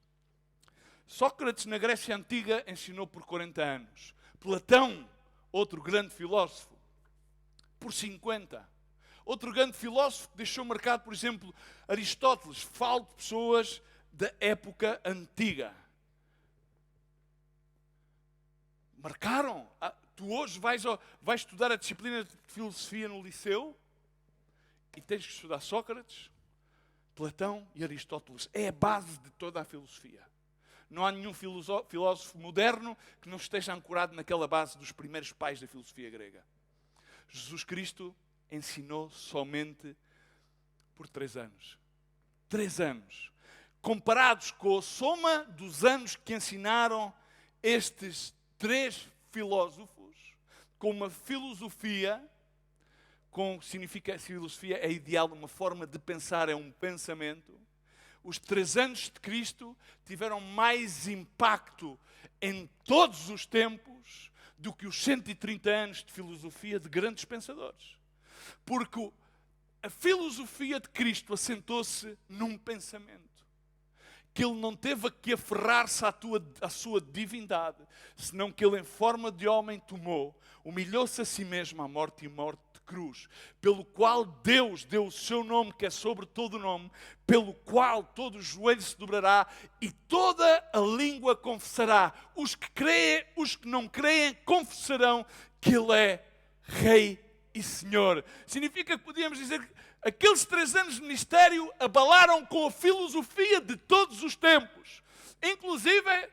Sócrates, na Grécia Antiga, ensinou por 40 anos. Platão, outro grande filósofo, por 50. Outro grande filósofo que deixou marcado, por exemplo, Aristóteles. Falo de pessoas da época antiga. Marcaram. Tu hoje vais estudar a disciplina de filosofia no liceu e tens que estudar Sócrates, Platão e Aristóteles. É a base de toda a filosofia. Não há nenhum filósofo moderno que não esteja ancorado naquela base dos primeiros pais da filosofia grega. Jesus Cristo ensinou somente por 3 anos. 3 anos. Comparados com a soma dos anos que ensinaram estes 3 filósofos, com uma filosofia, significa filosofia é ideal, uma forma de pensar, é um pensamento. Os 3 anos de Cristo tiveram mais impacto em todos os tempos do que os 130 anos de filosofia de grandes pensadores. Porque a filosofia de Cristo assentou-se num pensamento. Que ele não teve que aferrar-se à sua divindade, senão que ele em forma de homem tomou, humilhou-se a si mesmo à morte e morte de cruz, pelo qual Deus deu o seu nome, que é sobre todo o nome, pelo qual todo o joelho se dobrará e toda a língua confessará. Os que creem, os que não creem, confessarão que ele é Rei e Senhor. Significa que podíamos dizer que aqueles 3 anos de ministério abalaram com a filosofia de todos os tempos. Inclusive,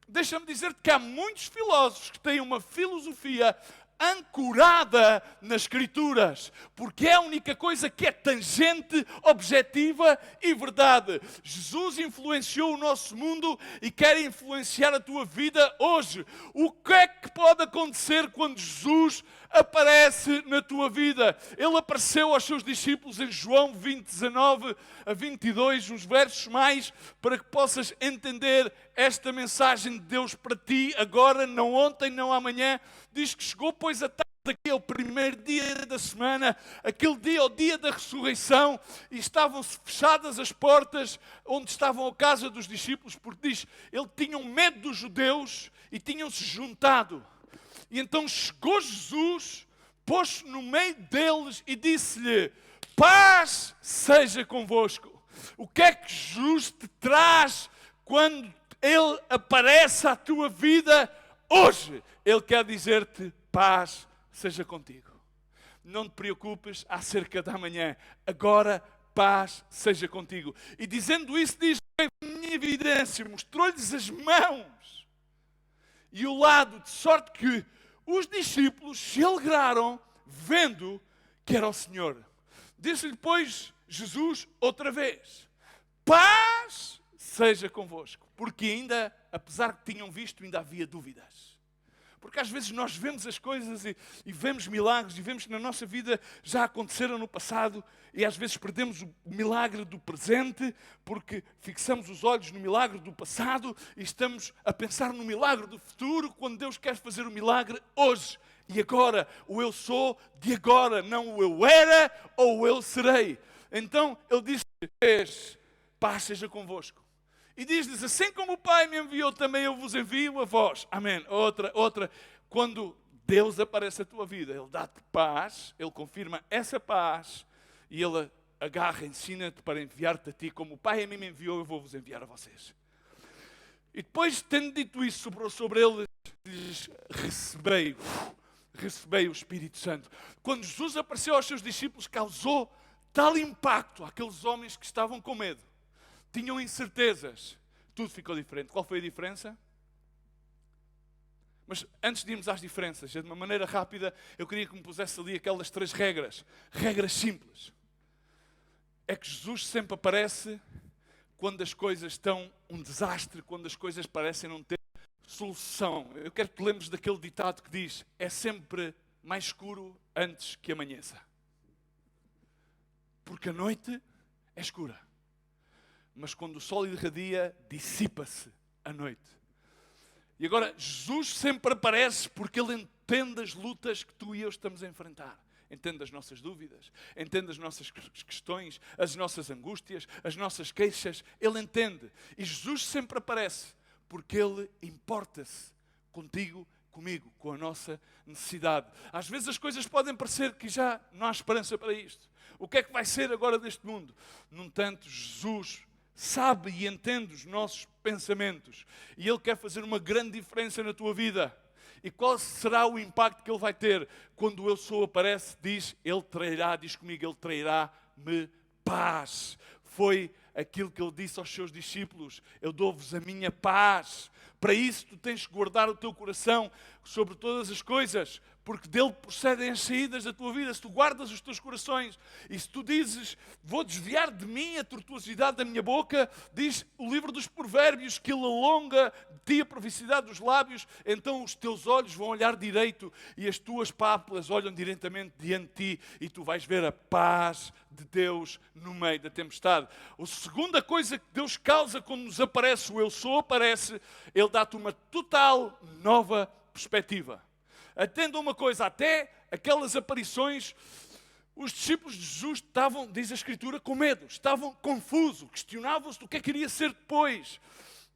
deixa-me dizer-te que há muitos filósofos que têm uma filosofia ancorada nas Escrituras, porque é a única coisa que é tangente, objetiva e verdade. Jesus influenciou o nosso mundo e quer influenciar a tua vida hoje. O que é que pode acontecer quando Jesus aparece na tua vida? Ele apareceu aos seus discípulos em João 20, 19 a 22, uns versos mais, para que possas entender esta mensagem de Deus para ti, agora, não ontem, não amanhã. Diz que chegou, pois, a tarde, aqui é o primeiro dia da semana, aquele dia, o dia da ressurreição, e estavam-se fechadas as portas onde estavam a casa dos discípulos, porque diz, ele tinham medo dos judeus e tinham-se juntado. E então chegou Jesus, pôs-se no meio deles e disse-lhe: paz seja convosco. O que é que Jesus te traz quando Ele aparece à tua vida hoje? Ele quer dizer-te: paz seja contigo. Não te preocupes acerca da manhã. Agora, paz seja contigo. E dizendo isso, diz: a minha evidência, mostrou-lhes as mãos e o lado, de sorte que os discípulos se alegraram vendo que era o Senhor. Disse-lhe, pois, Jesus outra vez: paz seja convosco. Porque ainda, apesar que tinham visto, ainda havia dúvidas. Porque às vezes nós vemos as coisas e vemos milagres e vemos que na nossa vida já aconteceram no passado e às vezes perdemos o milagre do presente porque fixamos os olhos no milagre do passado e estamos a pensar no milagre do futuro quando Deus quer fazer o milagre hoje. E agora, o eu sou de agora, não o eu era ou o eu serei. Então Ele diz: paz seja convosco. E diz-lhes, assim como o Pai me enviou, também eu vos envio a vós. Amém. Outra. Quando Deus aparece na tua vida, Ele dá-te paz, Ele confirma essa paz e Ele agarra, ensina-te para enviar-te a ti. Como o Pai a mim me enviou, eu vou vos enviar a vocês. E depois, tendo dito isso sobre eles, diz, recebei o Espírito Santo. Quando Jesus apareceu aos seus discípulos, causou tal impacto àqueles homens que estavam com medo. Tinham incertezas. Tudo ficou diferente. Qual foi a diferença? Mas antes de irmos às diferenças, de uma maneira rápida, eu queria que me pusesse ali aquelas 3 regras. Regras simples. É que Jesus sempre aparece quando as coisas estão um desastre, quando as coisas parecem não ter solução. Eu quero que te lembres daquele ditado que diz: é sempre mais escuro antes que amanheça. Porque a noite é escura. Mas quando o sol irradia, dissipa-se a noite. E agora, Jesus sempre aparece porque Ele entende as lutas que tu e eu estamos a enfrentar. Entende as nossas dúvidas, entende as nossas questões, as nossas angústias, as nossas queixas. Ele entende. E Jesus sempre aparece porque Ele importa-se contigo, comigo, com a nossa necessidade. Às vezes as coisas podem parecer que já não há esperança para isto. O que é que vai ser agora deste mundo? No entanto, Jesus sabe e entende os nossos pensamentos. E Ele quer fazer uma grande diferença na tua vida. E qual será o impacto que Ele vai ter? Quando o Eu Sou aparece, diz comigo, Ele trará-me paz. Foi aquilo que Ele disse aos seus discípulos: eu dou-vos a minha paz. Para isso tu tens que guardar o teu coração sobre todas as coisas, porque dele procedem as saídas da tua vida. Se tu guardas os teus corações e se tu dizes, vou desviar de mim a tortuosidade da minha boca, diz o livro dos Provérbios que ele alonga de ti a perversidade dos lábios, então os teus olhos vão olhar direito e as tuas pápulas olham diretamente diante de ti e tu vais ver a paz de Deus no meio da tempestade. A segunda coisa que Deus causa quando nos aparece, o Eu Sou aparece, Ele dá-te uma total nova perspectiva. Atenda uma coisa, até aquelas aparições, os discípulos de Jesus estavam, diz a Escritura, com medo, estavam confusos, questionavam-se do que é que iria ser depois.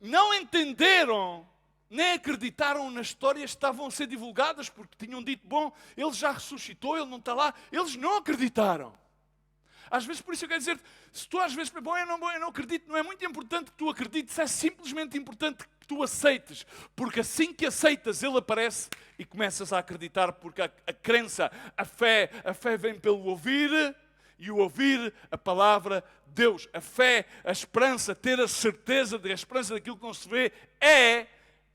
Não entenderam, nem acreditaram nas histórias que estavam a ser divulgadas, porque tinham dito, bom, Ele já ressuscitou, Ele não está lá. Eles não acreditaram. Às vezes, por isso eu quero dizer, se tu às vezes, bom, eu não acredito, não é muito importante que tu acredites, é simplesmente importante que tu aceites, porque assim que aceitas, Ele aparece e começas a acreditar, porque a crença, a fé vem pelo ouvir e o ouvir a palavra de Deus. A fé, a esperança, ter a certeza da esperança daquilo que não se vê,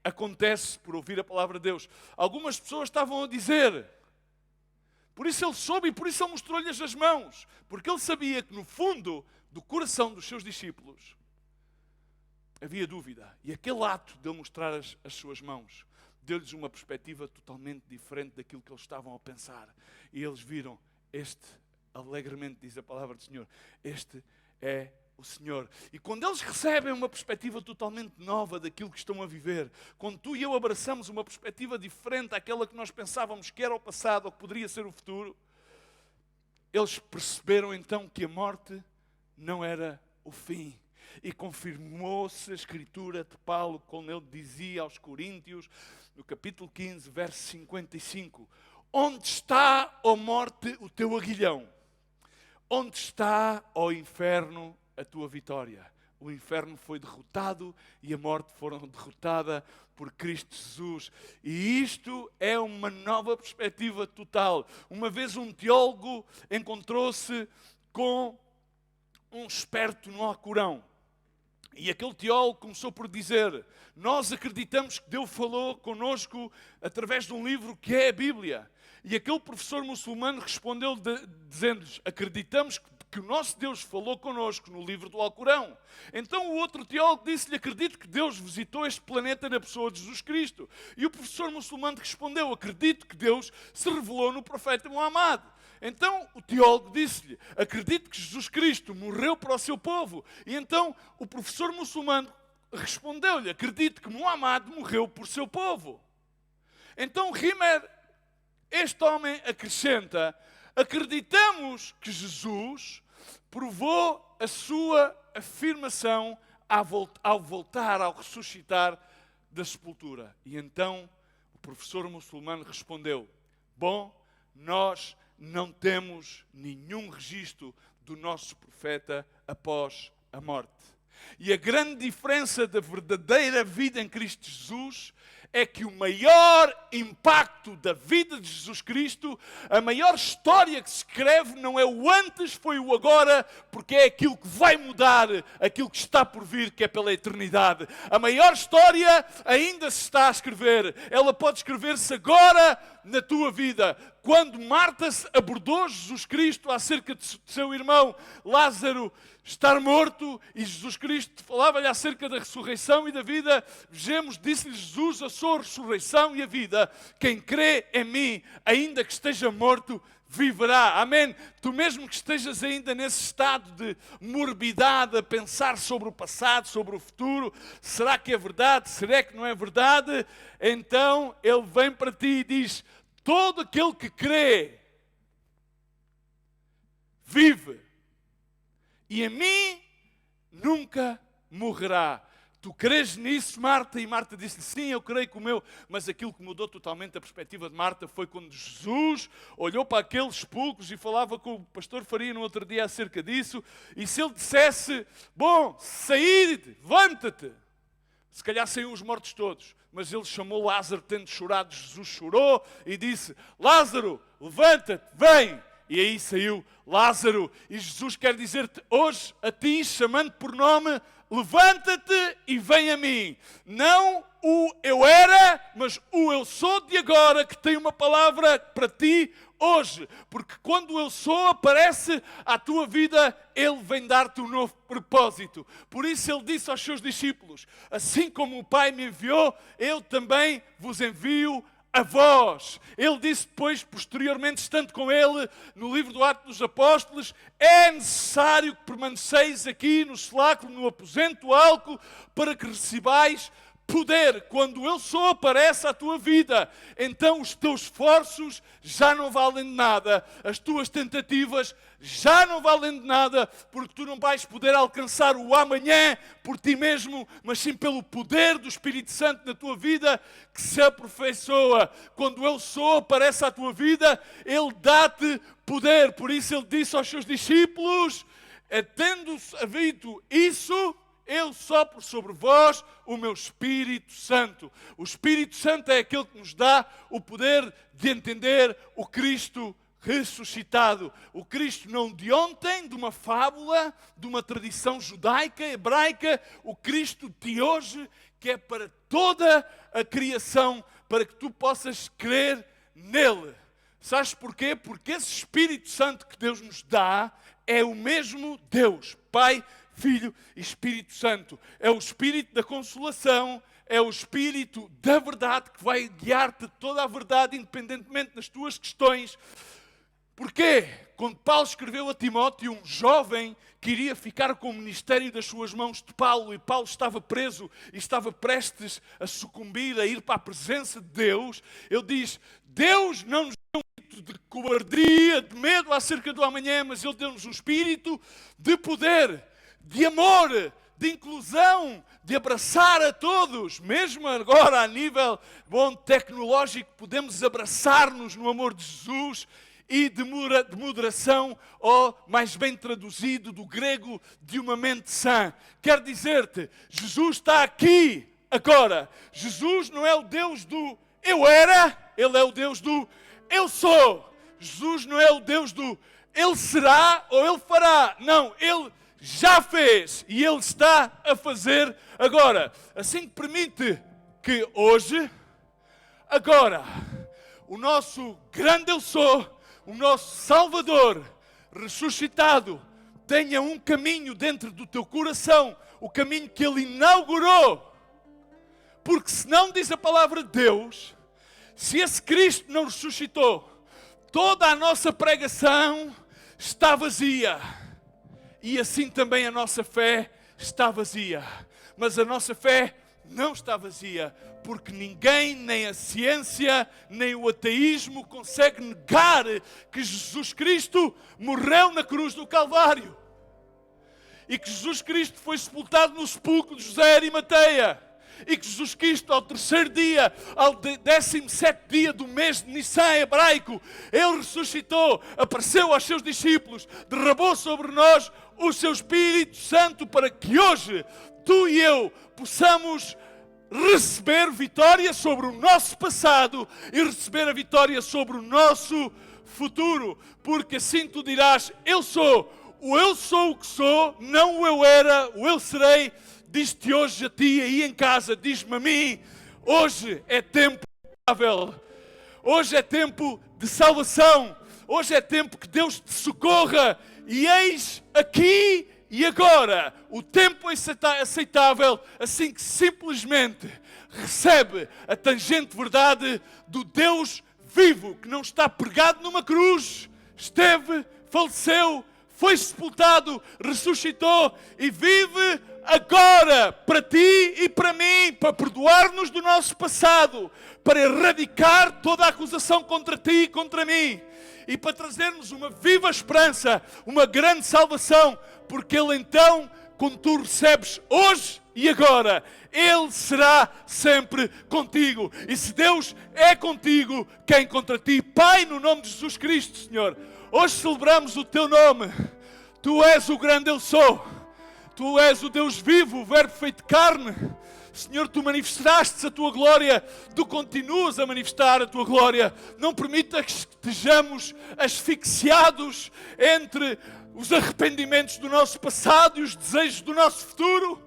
acontece por ouvir a palavra de Deus. Algumas pessoas estavam a dizer, por isso Ele soube e por isso Ele mostrou-lhes as mãos. Porque Ele sabia que no fundo do coração dos seus discípulos havia dúvida. E aquele ato de Ele mostrar as suas mãos deu-lhes uma perspectiva totalmente diferente daquilo que eles estavam a pensar. E eles viram, alegremente diz a palavra do Senhor, este é o Senhor. E quando eles recebem uma perspectiva totalmente nova daquilo que estão a viver, quando tu e eu abraçamos uma perspectiva diferente daquela que nós pensávamos que era o passado ou que poderia ser o futuro, eles perceberam então que a morte não era o fim. E confirmou-se a Escritura de Paulo, quando ele dizia aos Coríntios, no capítulo 15, verso 55, Onde está, ó morte, o teu aguilhão? Onde está, ó inferno, a tua vitória? O inferno foi derrotado e a morte foram derrotada por Cristo Jesus. E isto é uma nova perspectiva total. Uma vez um teólogo encontrou-se com um esperto no Alcorão. E aquele teólogo começou por dizer: nós acreditamos que Deus falou connosco através de um livro que é a Bíblia. E aquele professor muçulmano respondeu dizendo-lhes: acreditamos que o nosso Deus falou connosco no livro do Alcorão. Então o outro teólogo disse-lhe: acredito que Deus visitou este planeta na pessoa de Jesus Cristo. E o professor muçulmano respondeu: acredito que Deus se revelou no profeta Muhammad. Então o teólogo disse-lhe: acredito que Jesus Cristo morreu para o seu povo. E então o professor muçulmano respondeu-lhe: acredito que Muhammad morreu por seu povo. Então Rimer, este homem, acrescenta: acreditamos que Jesus provou a sua afirmação ao voltar, ao ressuscitar da sepultura. E então o professor muçulmano respondeu: bom, nós não temos nenhum registro do nosso profeta após a morte. E a grande diferença da verdadeira vida em Cristo Jesus é que o maior impacto da vida de Jesus Cristo, a maior história que se escreve não é o antes, foi o agora, porque é aquilo que vai mudar, aquilo que está por vir, que é pela eternidade. A maior história ainda se está a escrever. Ela pode escrever-se agora na tua vida. Quando Marta abordou Jesus Cristo acerca de seu irmão Lázaro estar morto, e Jesus Cristo falava-lhe acerca da ressurreição e da vida, vejamos, disse-lhe Jesus: eu sou a ressurreição e a vida. Quem crê em mim, ainda que esteja morto, viverá. Amém? Tu mesmo que estejas ainda nesse estado de morbidade, a pensar sobre o passado, sobre o futuro, será que é verdade? Será que não é verdade? Então Ele vem para ti e diz: todo aquele que crê, vive. E em mim nunca morrerá. Tu crês nisso, Marta? E Marta disse-lhe: sim, eu creio que o meu. Mas aquilo que mudou totalmente a perspectiva de Marta foi quando Jesus olhou para aqueles sepulcros, e falava com o pastor Faria no outro dia acerca disso, e se ele dissesse: bom, saíde, levanta-te, se calhar saíam os mortos todos. Mas ele chamou Lázaro, tendo chorado. Jesus chorou e disse: Lázaro, levanta-te, vem. E aí saiu Lázaro. E Jesus quer dizer-te hoje a ti, chamando por nome: levanta-te e vem a mim. Não o eu era, mas o eu sou de agora, que tem uma palavra para ti hoje. Porque quando eu sou aparece à tua vida, Ele vem dar-te um novo propósito. Por isso Ele disse aos seus discípulos: assim como o Pai me enviou, eu também vos envio a vós. Ele disse depois, posteriormente, estando com ele, no livro do Atos dos Apóstolos: é necessário que permaneceis aqui no cenáculo, no aposento alto, para que recebais poder. Quando eu sou aparece à tua vida, então os teus esforços já não valem de nada, as tuas tentativas já não valem de nada, porque tu não vais poder alcançar o amanhã por ti mesmo, mas sim pelo poder do Espírito Santo na tua vida, que se aperfeiçoa. Quando eu sou aparece à tua vida, Ele dá-te poder. Por isso Ele disse aos seus discípulos: tendo havido isso, eu sopro sobre vós o meu Espírito Santo. O Espírito Santo é aquele que nos dá o poder de entender o Cristo ressuscitado. O Cristo não de ontem, de uma fábula, de uma tradição judaica, hebraica. O Cristo de hoje, que é para toda a criação, para que tu possas crer nele. Sabes porquê? Porque esse Espírito Santo que Deus nos dá é o mesmo Deus, Pai, Filho e Espírito Santo. É o Espírito da consolação, é o Espírito da verdade, que vai guiar-te toda a verdade, independentemente das tuas questões. Porquê? Quando Paulo escreveu a Timóteo, um jovem que iria ficar com o ministério das suas mãos de Paulo, e Paulo estava preso e estava prestes a sucumbir, a ir para a presença de Deus, ele diz: Deus não nos deu um espírito de cobardia, de medo acerca do amanhã, mas Ele deu-nos um espírito de poder, de amor, de inclusão, de abraçar a todos, mesmo agora a nível tecnológico, podemos abraçar-nos no amor de Jesus e de moderação, ou mais bem traduzido do grego, de uma mente sã. Quero dizer-te, Jesus está aqui agora. Jesus não é o Deus do eu era, Ele é o Deus do eu sou. Jesus não é o Deus do Ele será ou Ele fará. Não, Ele já fez e Ele está a fazer agora. Assim que permite que hoje, agora, o nosso grande eu sou, o nosso Salvador ressuscitado, tenha um caminho dentro do teu coração, o caminho que Ele inaugurou. Porque senão, diz a palavra de Deus, se esse Cristo não ressuscitou, toda a nossa pregação está vazia. E assim também a nossa fé está vazia. Mas a nossa fé não está vazia, porque ninguém, nem a ciência, nem o ateísmo consegue negar que Jesus Cristo morreu na cruz do Calvário. E que Jesus Cristo foi sepultado no sepulcro de José de Arimateia. E que Jesus Cristo, ao terceiro dia, ao 17º dia do mês de Nissan hebraico, Ele ressuscitou, apareceu aos seus discípulos, derramou sobre nós o seu Espírito Santo para que hoje, tu e eu, possamos receber vitória sobre o nosso passado e receber a vitória sobre o nosso futuro. Porque assim tu dirás, eu sou o que sou, não o eu era, o eu serei. Diz-te hoje a ti aí em casa, diz-me a mim, hoje é tempo favorável, hoje é tempo de salvação, hoje é tempo que Deus te socorra e eis aqui e agora o tempo aceitável, assim que simplesmente recebe a tangente verdade do Deus vivo, que não está pregado numa cruz, esteve, faleceu, foi sepultado, ressuscitou e vive agora para ti e para mim, para perdoar-nos do nosso passado, para erradicar toda a acusação contra ti e contra mim e para trazer-nos uma viva esperança, uma grande salvação, porque Ele então, quando tu recebes hoje e agora, Ele será sempre contigo. E se Deus é contigo, quem contra ti? Pai, no nome de Jesus Cristo, Senhor, hoje celebramos o Teu nome. Tu és o grande eu sou. Tu és o Deus vivo, o Verbo feito carne. Senhor, Tu manifestaste a Tua glória, Tu continuas a manifestar a Tua glória. Não permita que estejamos asfixiados entre os arrependimentos do nosso passado e os desejos do nosso futuro.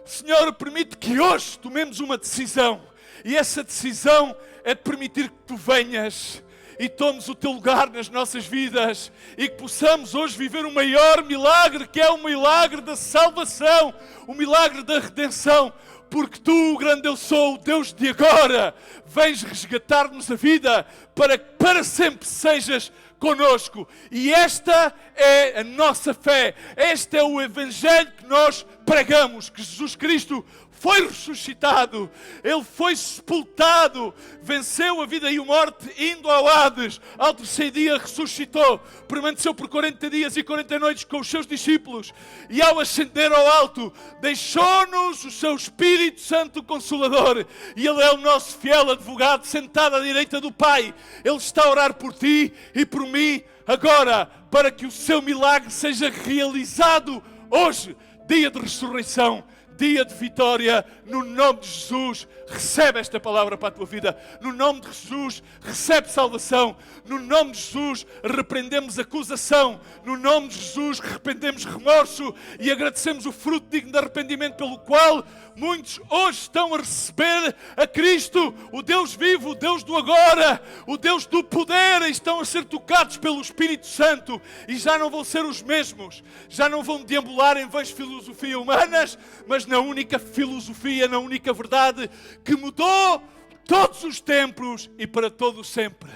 Senhor, permite que hoje tomemos uma decisão. E essa decisão é de permitir que Tu venhas e tomes o Teu lugar nas nossas vidas e que possamos hoje viver o maior milagre, que é o milagre da salvação, o milagre da redenção, porque Tu, o grande eu sou, o Deus de agora, vens resgatar-nos a vida para que para sempre sejas conosco. E esta é a nossa fé, este é o Evangelho que nós pregamos, que Jesus Cristo foi ressuscitado, Ele foi sepultado, venceu a vida e a morte, indo ao Hades, ao terceiro dia ressuscitou, permaneceu por 40 dias e 40 noites com os seus discípulos, e ao ascender ao alto, deixou-nos o seu Espírito Santo Consolador, e Ele é o nosso fiel advogado, sentado à direita do Pai. Ele está a orar por ti e por mim agora, para que o seu milagre seja realizado hoje, dia de ressurreição, dia de vitória, no nome de Jesus. Recebe esta palavra para a tua vida. No nome de Jesus, recebe salvação. No nome de Jesus, repreendemos acusação. No nome de Jesus, repreendemos remorso e agradecemos o fruto digno de arrependimento pelo qual muitos hoje estão a receber a Cristo, o Deus vivo, o Deus do agora, o Deus do poder, e estão a ser tocados pelo Espírito Santo e já não vão ser os mesmos. Já não vão deambular em vãs filosofias humanas, mas na única filosofia, na única verdade que mudou todos os tempos e para todo o sempre.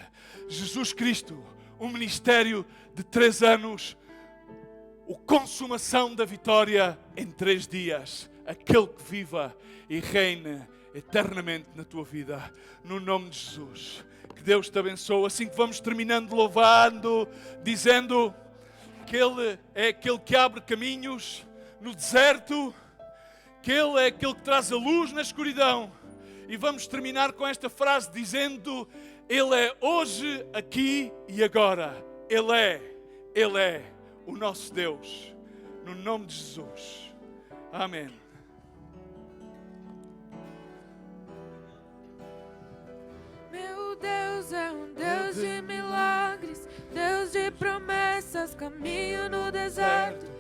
Jesus Cristo, um ministério de 3 anos, a consumação da vitória em 3 dias. Aquele que viva e reine eternamente na tua vida. No nome de Jesus. Que Deus te abençoe. Assim que vamos terminando louvando, dizendo que Ele é aquele que abre caminhos no deserto, que Ele é aquele que traz a luz na escuridão. E vamos terminar com esta frase dizendo: Ele é hoje, aqui e agora. Ele é o nosso Deus. No nome de Jesus. Amém. Meu Deus é um Deus de milagres, Deus de promessas, caminho no deserto.